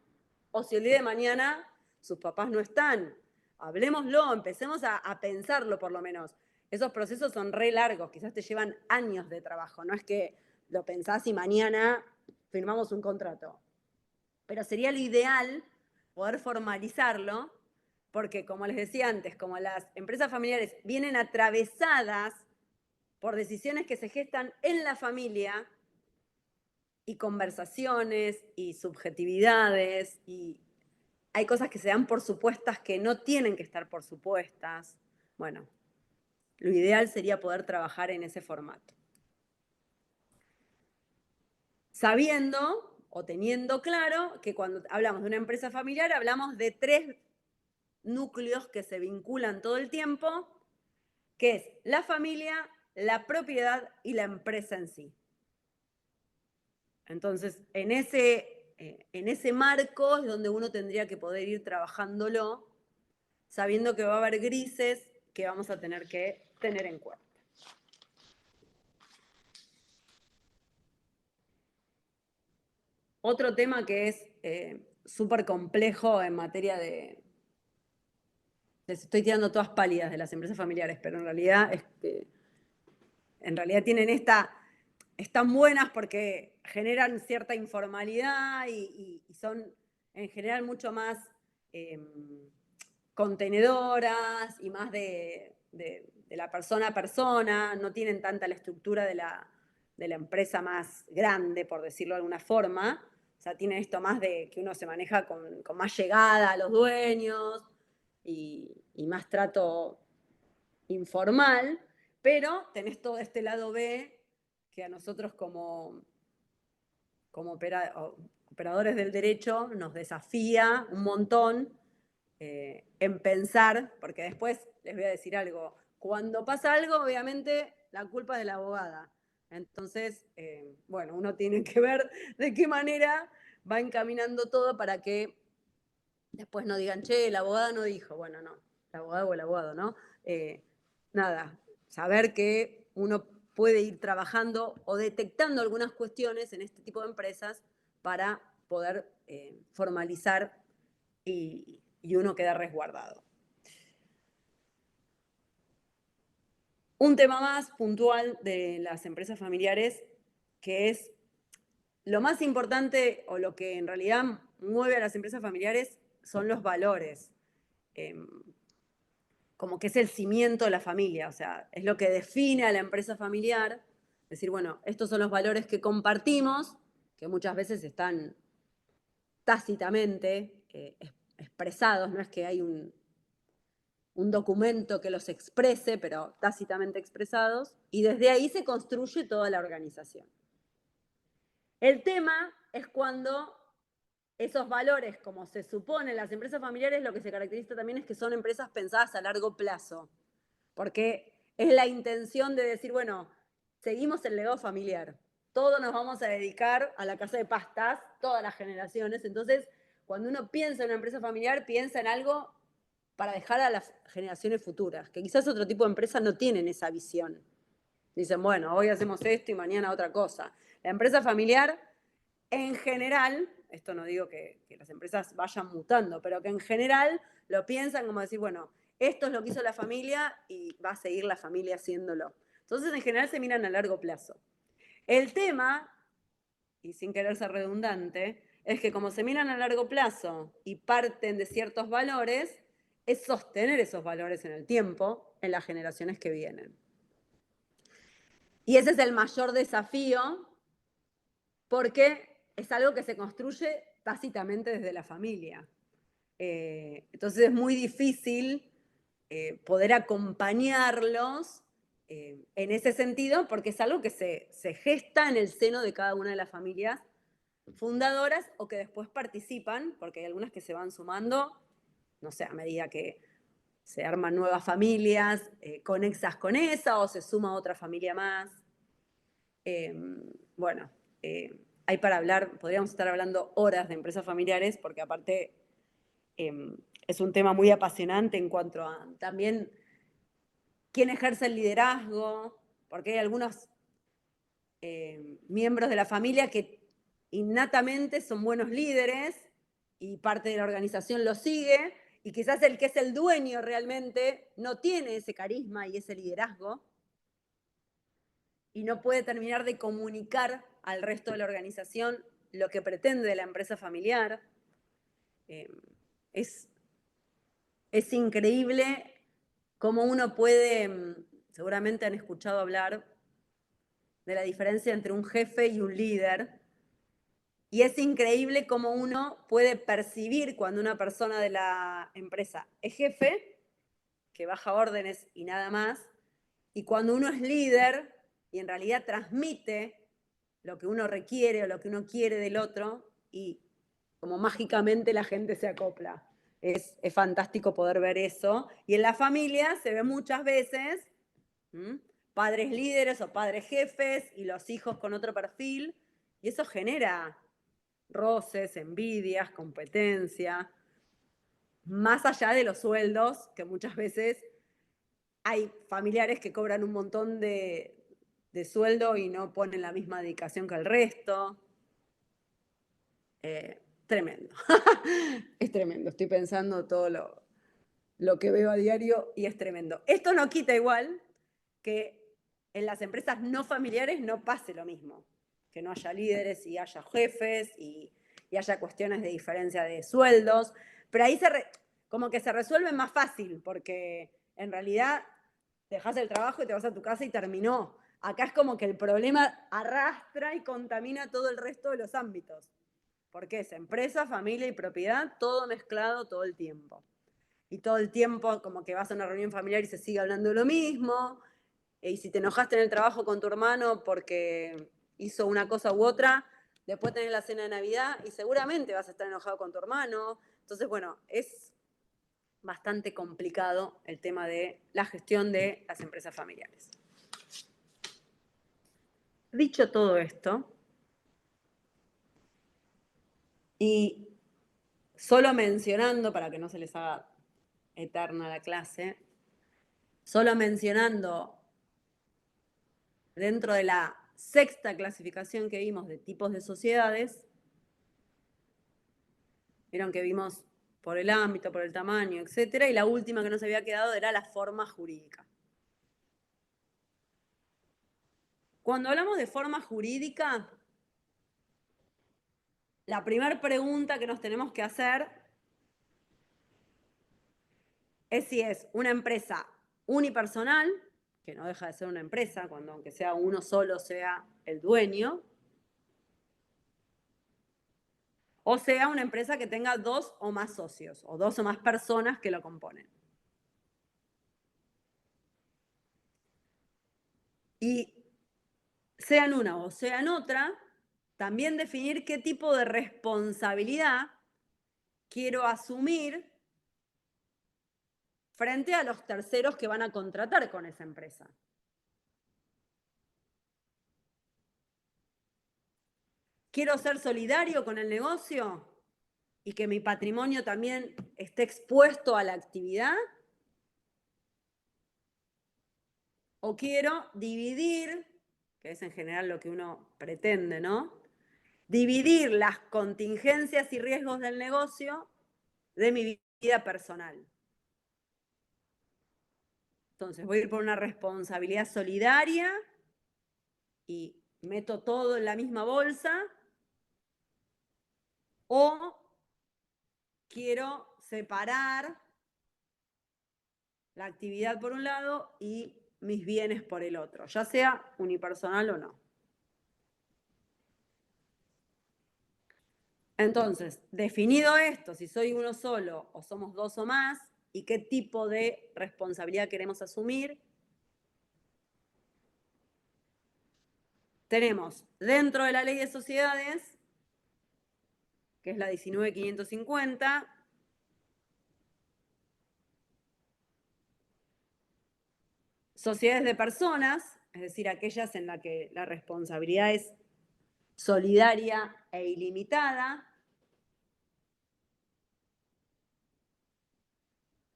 A: o si el día de mañana sus papás no están. Hablemoslo, empecemos a pensarlo por lo menos. Esos procesos son re largos, quizás te llevan años de trabajo, no es que lo pensás y mañana firmamos un contrato. Pero sería lo ideal poder formalizarlo, porque como les decía antes, como las empresas familiares vienen atravesadas por decisiones que se gestan en la familia y conversaciones y subjetividades y hay cosas que se dan por supuestas que no tienen que estar por supuestas. Bueno, lo ideal sería poder trabajar en ese formato. Sabiendo o teniendo claro que cuando hablamos de una empresa familiar hablamos de 3 núcleos que se vinculan todo el tiempo, que es la familia, la propiedad y la empresa en sí. Entonces, en ese marco es donde uno tendría que poder ir trabajándolo, sabiendo que va a haber grises que vamos a tener que tener en cuenta. Otro tema que es súper complejo en materia de... Les estoy tirando todas pálidas de las empresas familiares, pero en realidad tienen están buenas porque generan cierta informalidad y son en general mucho más contenedoras y más de la persona a persona, no tienen tanta la estructura de la empresa más grande, por decirlo de alguna forma. O sea, tienen esto más de que uno se maneja con más llegada a los dueños y más trato informal, pero tenés todo este lado B que a nosotros como operadores del derecho nos desafía un montón en pensar, porque después les voy a decir algo, cuando pasa algo, obviamente la culpa es de la abogada. Entonces, bueno, uno tiene que ver de qué manera va encaminando todo para que después no digan, che, la abogada no dijo. Bueno, no, la abogada o el abogado, ¿no? Nada, saber que uno puede ir trabajando o detectando algunas cuestiones en este tipo de empresas para poder formalizar y uno queda resguardado. Un tema más puntual de las empresas familiares, que es lo más importante o lo que en realidad mueve a las empresas familiares son los valores. Como que es el cimiento de la familia, o sea, es lo que define a la empresa familiar. Decir, bueno, estos son los valores que compartimos, que muchas veces están tácitamente expresados, no es que hay un documento que los exprese, pero tácitamente expresados, y desde ahí se construye toda la organización. El tema es cuando esos valores, como se supone en las empresas familiares, lo que se caracteriza también es que son empresas pensadas a largo plazo, porque es la intención de decir, bueno, seguimos el legado familiar, todos nos vamos a dedicar a la casa de pastas, todas las generaciones, entonces cuando uno piensa en una empresa familiar, piensa en algo para dejar a las generaciones futuras, que quizás otro tipo de empresas no tienen esa visión. Dicen, bueno, hoy hacemos esto y mañana otra cosa. La empresa familiar, en general, esto no digo que las empresas vayan mutando, pero que en general lo piensan como decir, bueno, esto es lo que hizo la familia y va a seguir la familia haciéndolo. Entonces, en general se miran a largo plazo. El tema, y sin querer ser redundante, es que como se miran a largo plazo y parten de ciertos valores, es sostener esos valores en el tiempo, en las generaciones que vienen. Y ese es el mayor desafío porque es algo que se construye tácitamente desde la familia. Entonces es muy difícil poder acompañarlos en ese sentido porque es algo que se gesta en el seno de cada una de las familias fundadoras o que después participan, porque hay algunas que se van sumando, no sé, a medida que se arman nuevas familias conexas con esa o se suma otra familia más. Bueno, hay para hablar, podríamos estar hablando horas de empresas familiares, porque aparte es un tema muy apasionante en cuanto a también quién ejerce el liderazgo, porque hay algunos miembros de la familia que innatamente son buenos líderes y parte de la organización lo sigue, y quizás el que es el dueño realmente no tiene ese carisma y ese liderazgo y no puede terminar de comunicar al resto de la organización lo que pretende de la empresa familiar. Es increíble cómo uno puede, seguramente han escuchado hablar de la diferencia entre un jefe y un líder, y es increíble cómo uno puede percibir cuando una persona de la empresa es jefe, que baja órdenes y nada más, y cuando uno es líder y en realidad transmite lo que uno requiere o lo que uno quiere del otro, y como mágicamente la gente se acopla. Es fantástico poder ver eso. Y en la familia se ve muchas veces padres líderes o padres jefes y los hijos con otro perfil, y eso genera roces, envidias, competencia, más allá de los sueldos, que muchas veces hay familiares que cobran un montón de sueldo y no ponen la misma dedicación que el resto. Tremendo. Es tremendo. Estoy pensando todo lo que veo a diario y es tremendo. Esto no quita igual que en las empresas no familiares no pase lo mismo, que no haya líderes y haya jefes y haya cuestiones de diferencia de sueldos, pero ahí como que se resuelve más fácil, porque en realidad dejas el trabajo y te vas a tu casa y terminó. Acá es como que el problema arrastra y contamina todo el resto de los ámbitos, porque es empresa, familia y propiedad, todo mezclado todo el tiempo. Y todo el tiempo como que vas a una reunión familiar y se sigue hablando de lo mismo, y si te enojaste en el trabajo con tu hermano porque hizo una cosa u otra, después tenés la cena de Navidad y seguramente vas a estar enojado con tu hermano. Entonces, bueno, es bastante complicado el tema de la gestión de las empresas familiares. Dicho todo esto, y solo mencionando, para que no se les haga eterna la clase, solo mencionando dentro de la sexta clasificación que vimos de tipos de sociedades, vieron que vimos por el ámbito, por el tamaño, etcétera, y la última que nos había quedado era la forma jurídica. Cuando hablamos de forma jurídica, la primera pregunta que nos tenemos que hacer es si es una empresa unipersonal, que no deja de ser una empresa, cuando aunque sea uno solo sea el dueño, o sea una empresa que tenga dos o más socios, o dos o más personas que lo componen. Y sean una o sean otra, también definir qué tipo de responsabilidad quiero asumir frente a los terceros que van a contratar con esa empresa. ¿Quiero ser solidario con el negocio y que mi patrimonio también esté expuesto a la actividad? ¿O quiero dividir, que es en general lo que uno pretende, ¿no? Dividir las contingencias y riesgos del negocio de mi vida personal? Entonces voy a ir por una responsabilidad solidaria y meto todo en la misma bolsa, o quiero separar la actividad por un lado y mis bienes por el otro, ya sea unipersonal o no. Entonces, definido esto, si soy uno solo o somos dos o más, y qué tipo de responsabilidad queremos asumir, tenemos dentro de la ley de sociedades, que es la 19.550, sociedades de personas, es decir, aquellas en las que la responsabilidad es solidaria e ilimitada.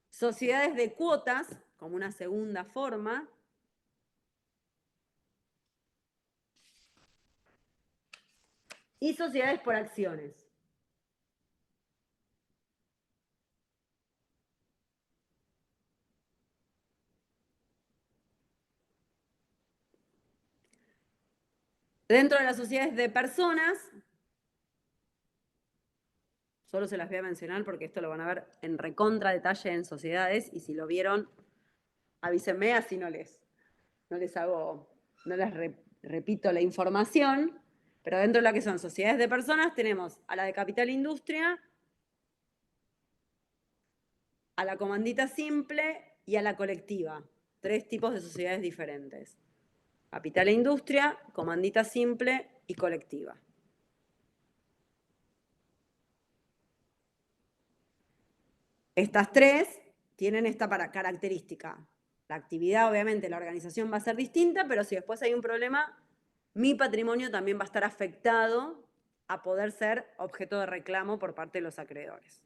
A: Sociedades de cuotas, como una segunda forma. y sociedades por acciones. Dentro de las sociedades de personas, solo se las voy a mencionar porque esto lo van a ver en recontra detalle en sociedades, y si lo vieron, avísenme, así no les repito la información. Pero dentro de la que son sociedades de personas tenemos a la de capital industria, a la comandita simple y a la colectiva. 3 tipos de sociedades diferentes. Capital e industria, comandita simple y colectiva. Estas 3 tienen esta característica. La actividad, obviamente, la organización va a ser distinta, pero si después hay un problema, mi patrimonio también va a estar afectado a poder ser objeto de reclamo por parte de los acreedores.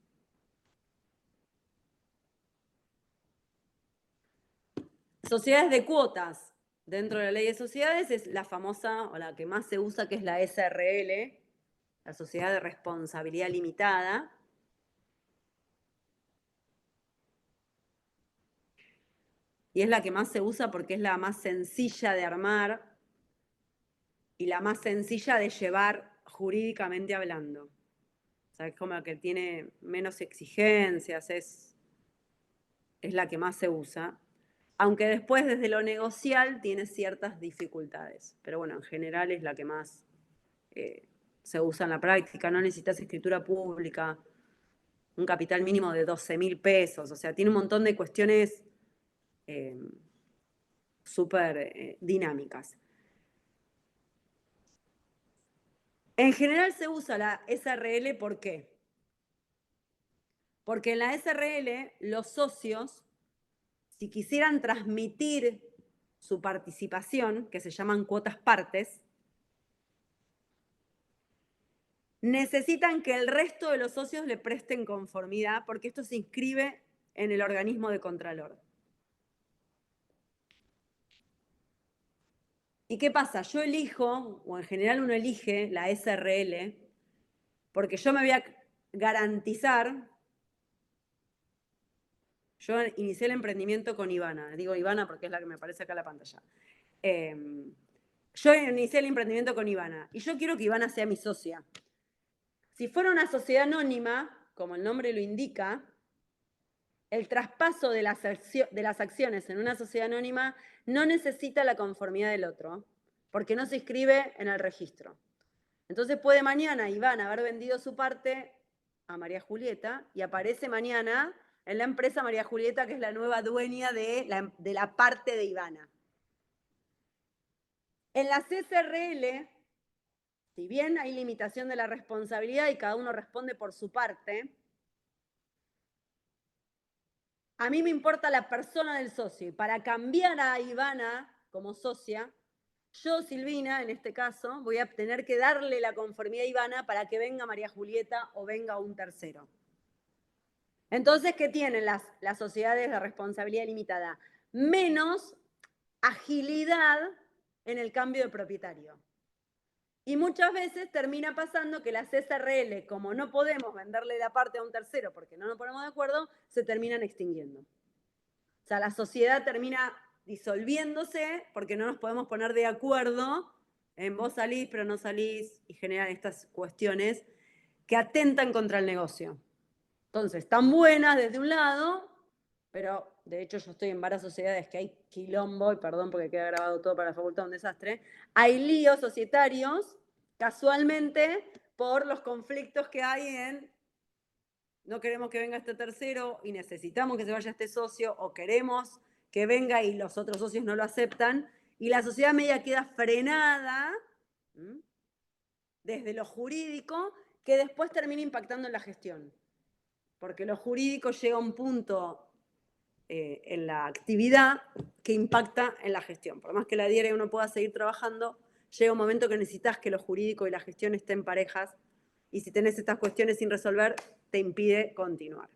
A: Sociedades de cuotas. Dentro de la ley de sociedades es la famosa, o la que más se usa, que es la SRL, la Sociedad de Responsabilidad Limitada. Y es la que más se usa porque es la más sencilla de armar y la más sencilla de llevar jurídicamente hablando. O sea, es como la que tiene menos exigencias, es la que más se usa. Aunque después desde lo negocial tiene ciertas dificultades. Pero bueno, en general es la que más se usa en la práctica. No necesitas escritura pública, un capital mínimo de 12.000 pesos. O sea, tiene un montón de cuestiones súper dinámicas. En general se usa la SRL, ¿por qué? Porque en la SRL los socios, si quisieran transmitir su participación, que se llaman cuotas partes, necesitan que el resto de los socios le presten conformidad, porque esto se inscribe en el organismo de Contralor. ¿Y qué pasa? Yo elijo, o en general uno elige la SRL, porque yo me voy a garantizar. Yo inicié el emprendimiento con Ivana. Digo Ivana porque es la que me aparece acá en la pantalla. Yo inicié el emprendimiento con Ivana y yo quiero que Ivana sea mi socia. Si fuera una sociedad anónima, como el nombre lo indica, el traspaso de las acciones en una sociedad anónima no necesita la conformidad del otro, porque no se inscribe en el registro. Entonces puede mañana Ivana haber vendido su parte a María Julieta y aparece mañana en la empresa María Julieta, que es la nueva dueña de la parte de Ivana. En la SRL, si bien hay limitación de la responsabilidad y cada uno responde por su parte, a mí me importa la persona del socio. Y para cambiar a Ivana como socia, yo, Silvina, en este caso, voy a tener que darle la conformidad a Ivana para que venga María Julieta o venga un tercero. Entonces, ¿qué tienen las sociedades de responsabilidad limitada? Menos agilidad en el cambio de propietario. Y muchas veces termina pasando que las SRL, como no podemos venderle la parte a un tercero porque no nos ponemos de acuerdo, se terminan extinguiendo. O sea, la sociedad termina disolviéndose porque no nos podemos poner de acuerdo en vos salís pero no salís, y generan estas cuestiones que atentan contra el negocio. Entonces, están buenas desde un lado, pero de hecho yo estoy en varias sociedades que hay quilombo, y perdón porque queda grabado todo para la facultad, un desastre, hay líos societarios, casualmente, por los conflictos que hay en no queremos que venga este tercero y necesitamos que se vaya este socio, o queremos que venga y los otros socios no lo aceptan, y la sociedad media queda frenada desde lo jurídico, que después termina impactando en la gestión. Porque lo jurídico llega a un punto en la actividad que impacta en la gestión. Por más que la diaria uno pueda seguir trabajando, llega un momento que necesitas que lo jurídico y la gestión estén parejas, y si tenés estas cuestiones sin resolver, te impide continuar.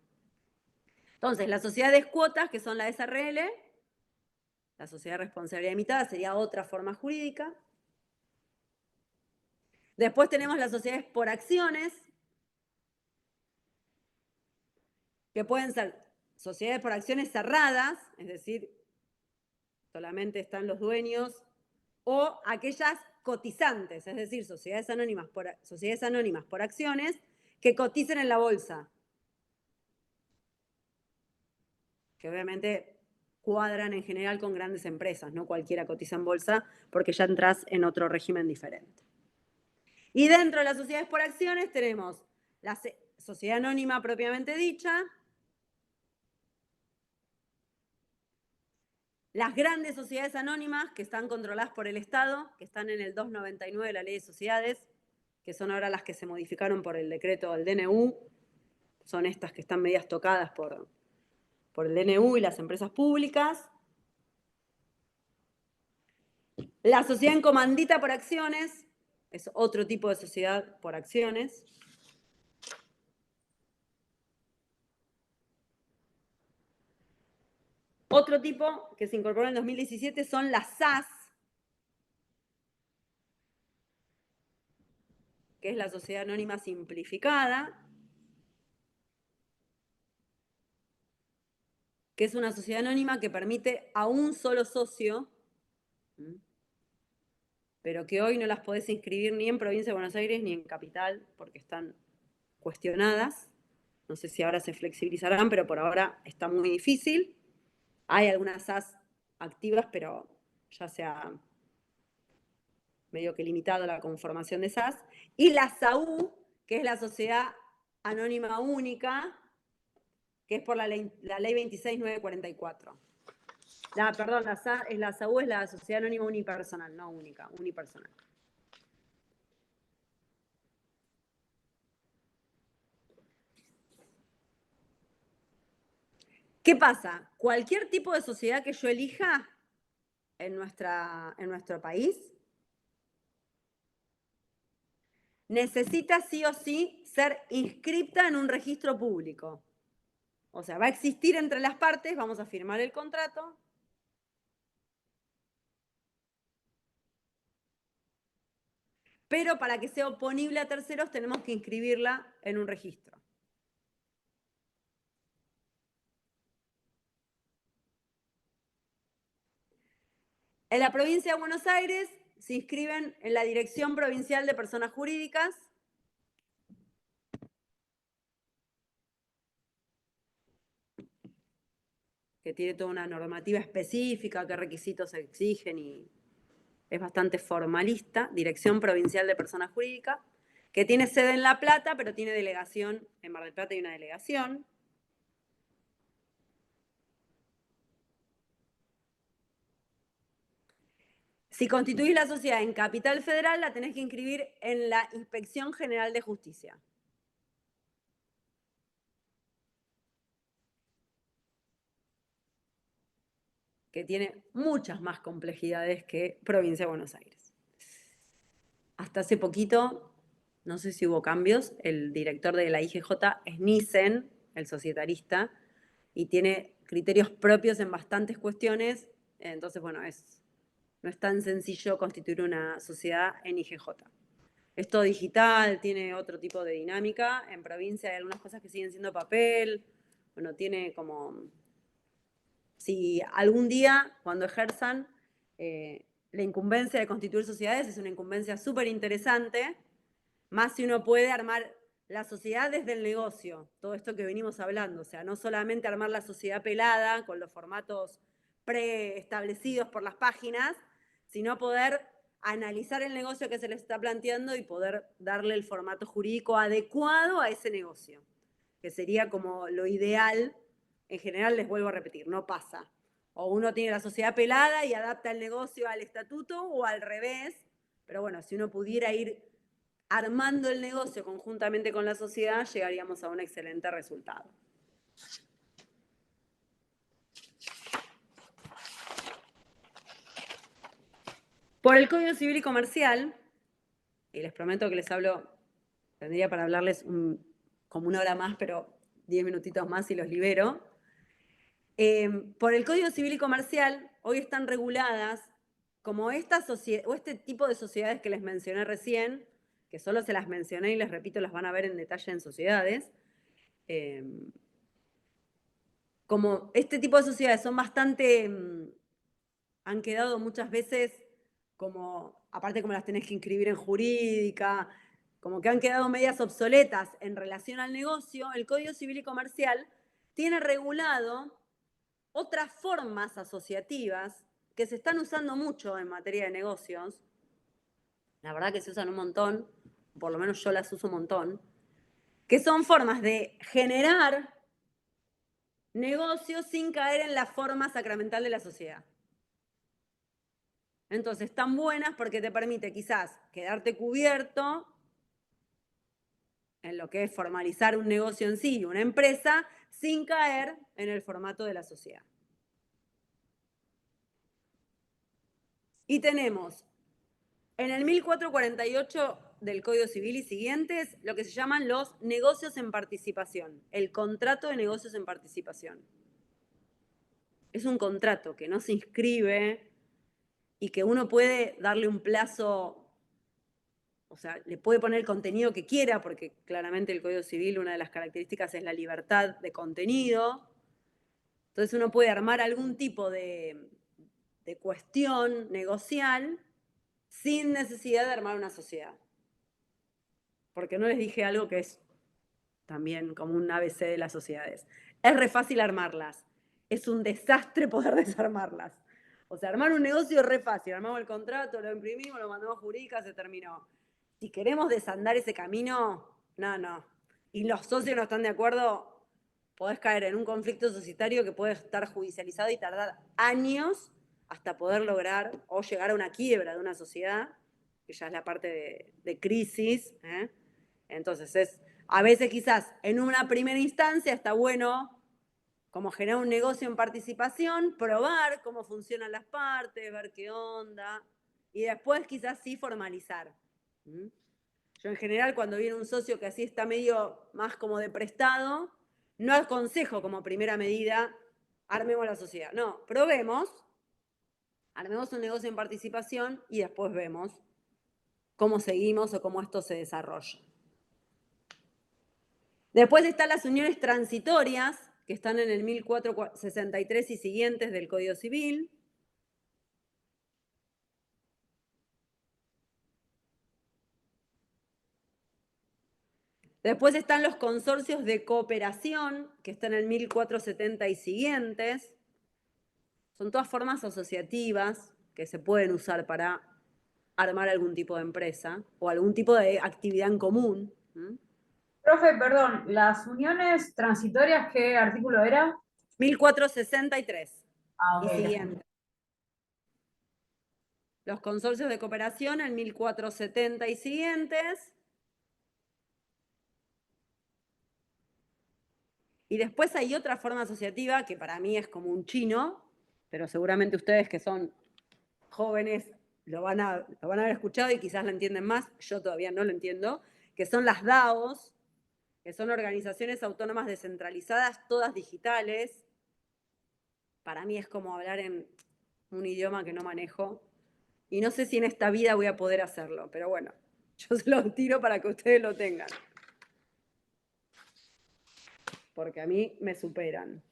A: Entonces, las sociedades cuotas, que son la SRL, la sociedad de responsabilidad limitada, sería otra forma jurídica. Después tenemos las sociedades por acciones, que pueden ser sociedades por acciones cerradas, es decir, solamente están los dueños, o aquellas cotizantes, es decir, sociedades anónimas por acciones que coticen en la bolsa, que obviamente cuadran en general con grandes empresas, no cualquiera cotiza en bolsa porque ya entras en otro régimen diferente. Y dentro de las sociedades por acciones tenemos la sociedad anónima propiamente dicha, las grandes sociedades anónimas que están controladas por el Estado, que están en el 299 de la Ley de Sociedades, que son ahora las que se modificaron por el decreto del DNU, son estas que están medias tocadas por el DNU y las empresas públicas. La sociedad en comandita por acciones es otro tipo de sociedad por acciones. Otro tipo que se incorporó en el 2017 son las SAS, que es la sociedad anónima simplificada, que es una sociedad anónima que permite a un solo socio, pero que hoy no las podés inscribir ni en Provincia de Buenos Aires ni en Capital porque están cuestionadas. No sé si ahora se flexibilizarán, pero por ahora está muy difícil. Hay algunas SAS activas, pero ya se ha medio que limitado la conformación de SAS. Y la SAU, que es la Sociedad Anónima Única, que es por la ley 26944. Perdón, la SAU es la Sociedad Anónima Unipersonal, no única, unipersonal. ¿Qué pasa? Cualquier tipo de sociedad que yo elija en nuestro país necesita sí o sí ser inscripta en un registro público. O sea, va a existir entre las partes, vamos a firmar el contrato. Pero para que sea oponible a terceros tenemos que inscribirla en un registro. En la provincia de Buenos Aires se inscriben en la Dirección Provincial de Personas Jurídicas, que tiene toda una normativa específica, qué requisitos se exigen y es bastante formalista, Dirección Provincial de Personas Jurídicas, que tiene sede en La Plata, pero tiene delegación, en Mar del Plata hay una delegación. Si constituís la sociedad en Capital Federal, la tenés que inscribir en la Inspección General de Justicia. Que tiene muchas más complejidades que Provincia de Buenos Aires. Hasta hace poquito, no sé si hubo cambios, el director de la IGJ es Nissen, el societarista, y tiene criterios propios en bastantes cuestiones, entonces, bueno, no es tan sencillo constituir una sociedad en IGJ. Es todo digital, tiene otro tipo de dinámica, en provincia hay algunas cosas que siguen siendo papel, bueno, tiene como... Si algún día, cuando ejerzan, la incumbencia de constituir sociedades es una incumbencia súper interesante, más si uno puede armar la sociedad desde el negocio, todo esto que venimos hablando, o sea, no solamente armar la sociedad pelada con los formatos preestablecidos por las páginas, sino poder analizar el negocio que se les está planteando y poder darle el formato jurídico adecuado a ese negocio, que sería como lo ideal. En general, les vuelvo a repetir, no pasa. O uno tiene la sociedad pelada y adapta el negocio al estatuto o al revés, pero bueno, si uno pudiera ir armando el negocio conjuntamente con la sociedad, llegaríamos a un excelente resultado. Por el Código Civil y Comercial, y les prometo que les hablo, tendría para hablarles como una hora más, pero 10 minutitos más y los libero. Por el Código Civil y Comercial, hoy están reguladas como este tipo de sociedades que les mencioné recién, que solo se las mencioné y les repito, las van a ver en detalle en sociedades. Como este tipo de sociedades son bastante, han quedado muchas veces como, aparte como las tenés que inscribir en jurídica, como que han quedado medias obsoletas en relación al negocio, el Código Civil y Comercial tiene regulado otras formas asociativas que se están usando mucho en materia de negocios. La verdad que se usan un montón, por lo menos yo las uso un montón, que son formas de generar negocios sin caer en la forma sacramental de la sociedad. Entonces, están buenas porque te permite quizás quedarte cubierto en lo que es formalizar un negocio en sí, una empresa, sin caer en el formato de la sociedad. Y tenemos en el 1448 del Código Civil y siguientes lo que se llaman los negocios en participación, el contrato de negocios en participación. Es un contrato que no se inscribe y que uno puede darle un plazo. O sea, le puede poner el contenido que quiera, porque claramente el Código Civil, una de las características es la libertad de contenido. Entonces uno puede armar algún tipo de cuestión negocial sin necesidad de armar una sociedad. Porque no les dije algo que es también como un ABC de las sociedades. Es re fácil armarlas. Es un desastre poder desarmarlas. O sea, armar un negocio es re fácil. Armamos el contrato, lo imprimimos, lo mandamos a jurídica, se terminó. Si queremos desandar ese camino, no. Y los socios no están de acuerdo, podés caer en un conflicto societario que puede estar judicializado y tardar años hasta poder lograr o llegar a una quiebra de una sociedad, que ya es la parte de crisis. Entonces, a veces quizás en una primera instancia está bueno como generar un negocio en participación, probar cómo funcionan las partes, ver qué onda, y después quizás sí formalizar. Yo en general cuando viene un socio que así está medio más como de prestado, no aconsejo como primera medida, armemos la sociedad. No, probemos, armemos un negocio en participación y después vemos cómo seguimos o cómo esto se desarrolla. Después están las uniones transitorias, que están en el 1463 y siguientes del Código Civil. Después están los consorcios de cooperación, que están en el 1470 y siguientes. Son todas formas asociativas que se pueden usar para armar algún tipo de empresa o algún tipo de actividad en común.
C: Profe, perdón, las uniones transitorias, ¿qué artículo era?
A: 1463
C: Ok.
A: y siguientes. Los consorcios de cooperación en 1470 y siguientes. Y después hay otra forma asociativa que para mí es como un chino, pero seguramente ustedes que son jóvenes lo van a haber escuchado y quizás lo entienden más, yo todavía no lo entiendo, que son las DAOs, que son organizaciones autónomas descentralizadas, todas digitales. Para mí es como hablar en un idioma que no manejo. Y no sé si en esta vida voy a poder hacerlo, pero bueno, yo se lo tiro para que ustedes lo tengan. Porque a mí me superan.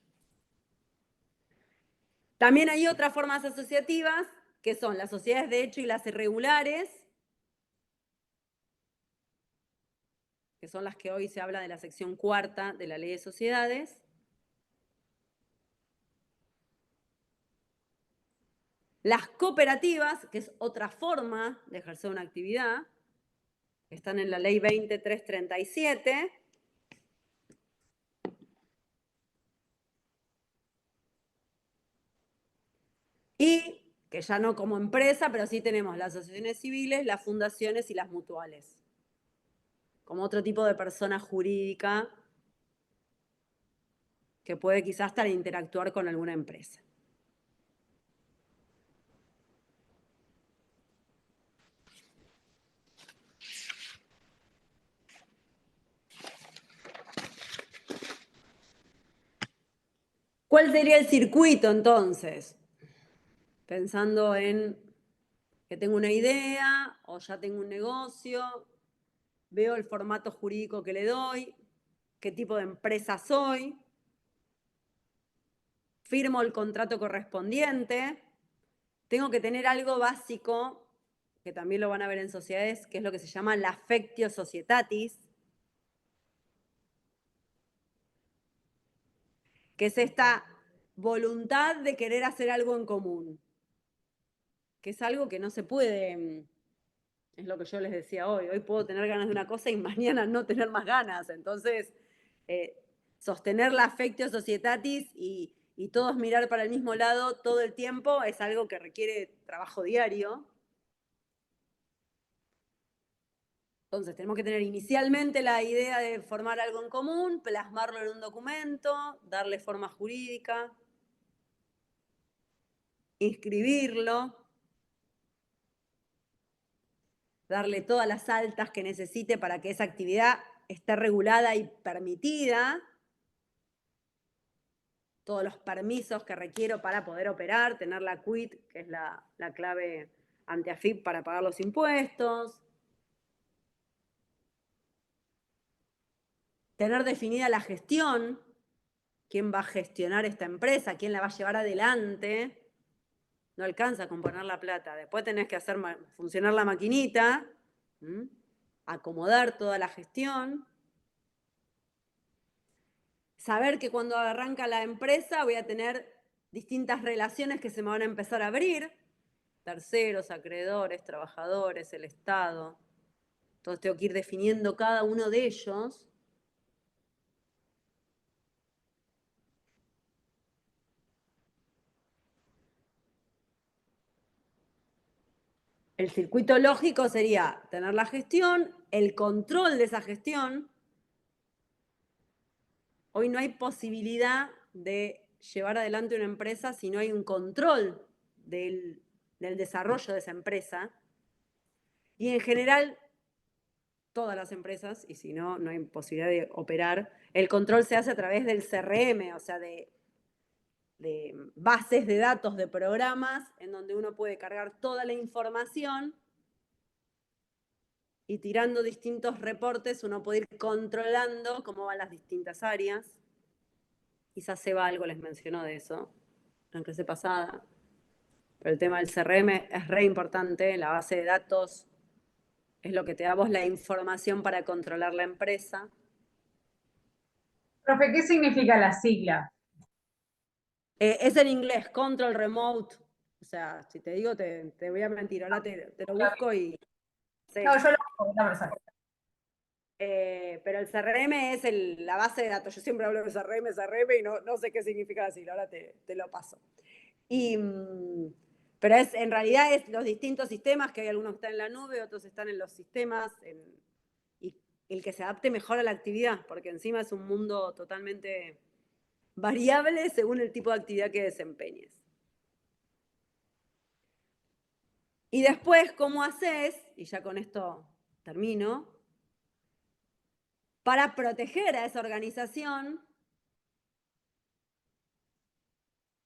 A: También hay otras formas asociativas, que son las sociedades de hecho y las irregulares, que son las que hoy se habla de la sección cuarta de la Ley de Sociedades. Las cooperativas, que es otra forma de ejercer una actividad, que están en la Ley 2337. Y que ya no como empresa, pero sí tenemos las asociaciones civiles, las fundaciones y las mutuales, como otro tipo de persona jurídica que puede quizás hasta interactuar con alguna empresa. ¿Cuál sería el circuito entonces? Pensando en que tengo una idea o ya tengo un negocio veo el formato jurídico que le doy, qué tipo de empresa soy, firmo el contrato correspondiente, tengo que tener algo básico, que también lo van a ver en sociedades, que es lo que se llama la affectio societatis, que es esta voluntad de querer hacer algo en común, que es algo que no se puede, es lo que yo les decía hoy puedo tener ganas de una cosa y mañana no tener más ganas, entonces sostener la affectio societatis y todos mirar para el mismo lado todo el tiempo es algo que requiere trabajo diario. Entonces tenemos que tener inicialmente la idea de formar algo en común, plasmarlo en un documento, darle forma jurídica, inscribirlo, darle todas las altas que necesite para que esa actividad esté regulada y permitida, todos los permisos que requiero para poder operar, tener la quit, que es la clave ante AFIP para pagar los impuestos, tener definida la gestión, quién va a gestionar esta empresa, quién la va a llevar adelante. No alcanza con poner la plata. Después tenés que hacer funcionar la maquinita, acomodar toda la gestión. Saber que cuando arranca la empresa voy a tener distintas relaciones que se me van a empezar a abrir. Terceros, acreedores, trabajadores, el Estado. Entonces tengo que ir definiendo cada uno de ellos. El circuito lógico sería tener la gestión, el control de esa gestión. Hoy no hay posibilidad de llevar adelante una empresa si no hay un control del desarrollo de esa empresa. Y en general, todas las empresas, y si no, no hay posibilidad de operar, el control se hace a través del CRM, o sea, de bases de datos de programas en donde uno puede cargar toda la información y tirando distintos reportes uno puede ir controlando cómo van las distintas áreas. Quizás Seba algo les mencionó de eso en la clase pasada. Pero el tema del CRM es re importante, la base de datos es lo que te da vos la información para controlar la empresa.
C: Profe, ¿qué significa la sigla?
A: Es en inglés, Control Remote. O sea, si te digo, te voy a mentir. Ahora te lo busco y... Sí.
C: No, yo lo hago, una persona.
A: Pero el CRM es la base de datos. Yo siempre hablo de CRM y no sé qué significa la sigla. Ahora te lo paso. Pero en realidad es los distintos sistemas, que hay algunos que están en la nube, otros están en los sistemas, y el que se adapte mejor a la actividad, porque encima es un mundo totalmente variable según el tipo de actividad que desempeñes. Y después, ¿cómo haces? Y ya con esto termino. Para proteger a esa organización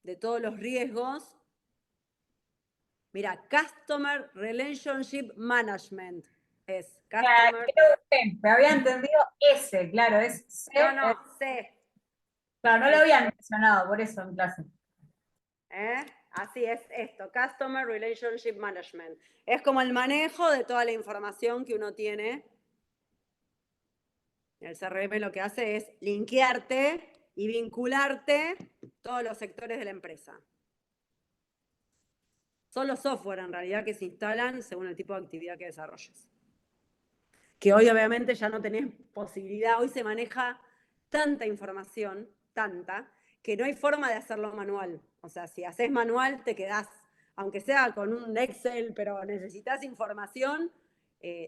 A: de todos los riesgos. Mira, Customer Relationship Management es Customer...
C: Me había entendido ese, claro, es C.
A: No, C.
C: Claro, no lo habían mencionado, por eso en clase.
A: Así es esto, Customer Relationship Management. Es como el manejo de toda la información que uno tiene. El CRM lo que hace es linkearte y vincularte todos los sectores de la empresa. Son los software en realidad que se instalan según el tipo de actividad que desarrolles. Que hoy obviamente ya no tenés posibilidad, hoy se maneja tanta información, tanta, que no hay forma de hacerlo manual. O sea, si haces manual te quedás, aunque sea con un Excel, pero necesitas información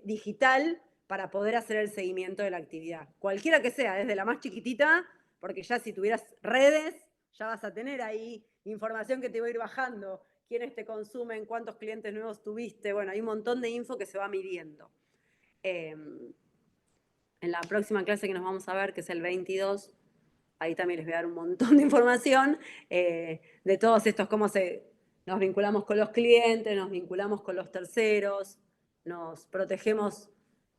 A: digital para poder hacer el seguimiento de la actividad. Cualquiera que sea, desde la más chiquitita, porque ya si tuvieras redes, ya vas a tener ahí información que te va a ir bajando, quiénes te consumen, cuántos clientes nuevos tuviste, bueno, hay un montón de info que se va midiendo. En la próxima clase que nos vamos a ver, que es el 22, ahí también les voy a dar un montón de información de todos estos, cómo nos vinculamos con los clientes, nos vinculamos con los terceros, nos protegemos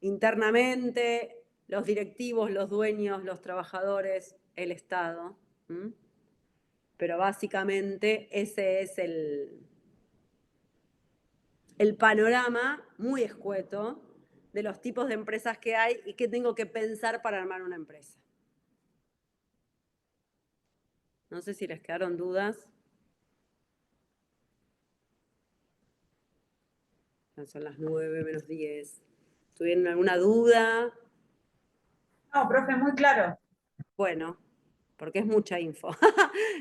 A: internamente, los directivos, los dueños, los trabajadores, el Estado. Pero básicamente ese es el panorama muy escueto de los tipos de empresas que hay y qué tengo que pensar para armar una empresa. No sé si les quedaron dudas. Ya son las 9 menos 10. ¿Tuvieron alguna duda?
C: No, profe, muy claro.
A: Bueno, porque es mucha info.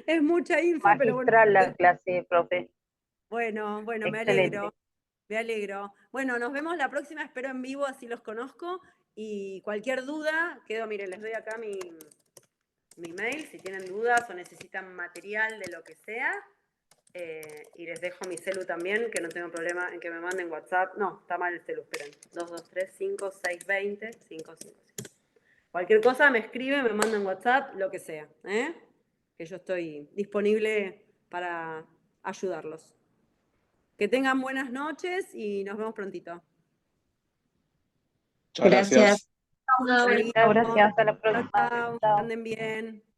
A: Es mucha info, pero bueno.
B: Magistral la clase, profe.
A: Bueno, me
B: Excelente.
A: alegro. Me alegro. Bueno, nos vemos la próxima, espero en vivo, así los conozco. Y cualquier duda, miren, les doy acá mi mail, si tienen dudas o necesitan material de lo que sea. Y les dejo mi celu también, que no tengo problema en que me manden WhatsApp. No, está mal el celu, esperen. 223-5620-555. Cualquier cosa me escribe, me mandan WhatsApp, lo que sea. Que yo estoy disponible para ayudarlos. Que tengan buenas noches y nos vemos prontito.
D: Muchas gracias.
C: Chao,
B: Muchas gracias. Hasta la próxima.
A: Chao,
B: Chao.
A: anden bien.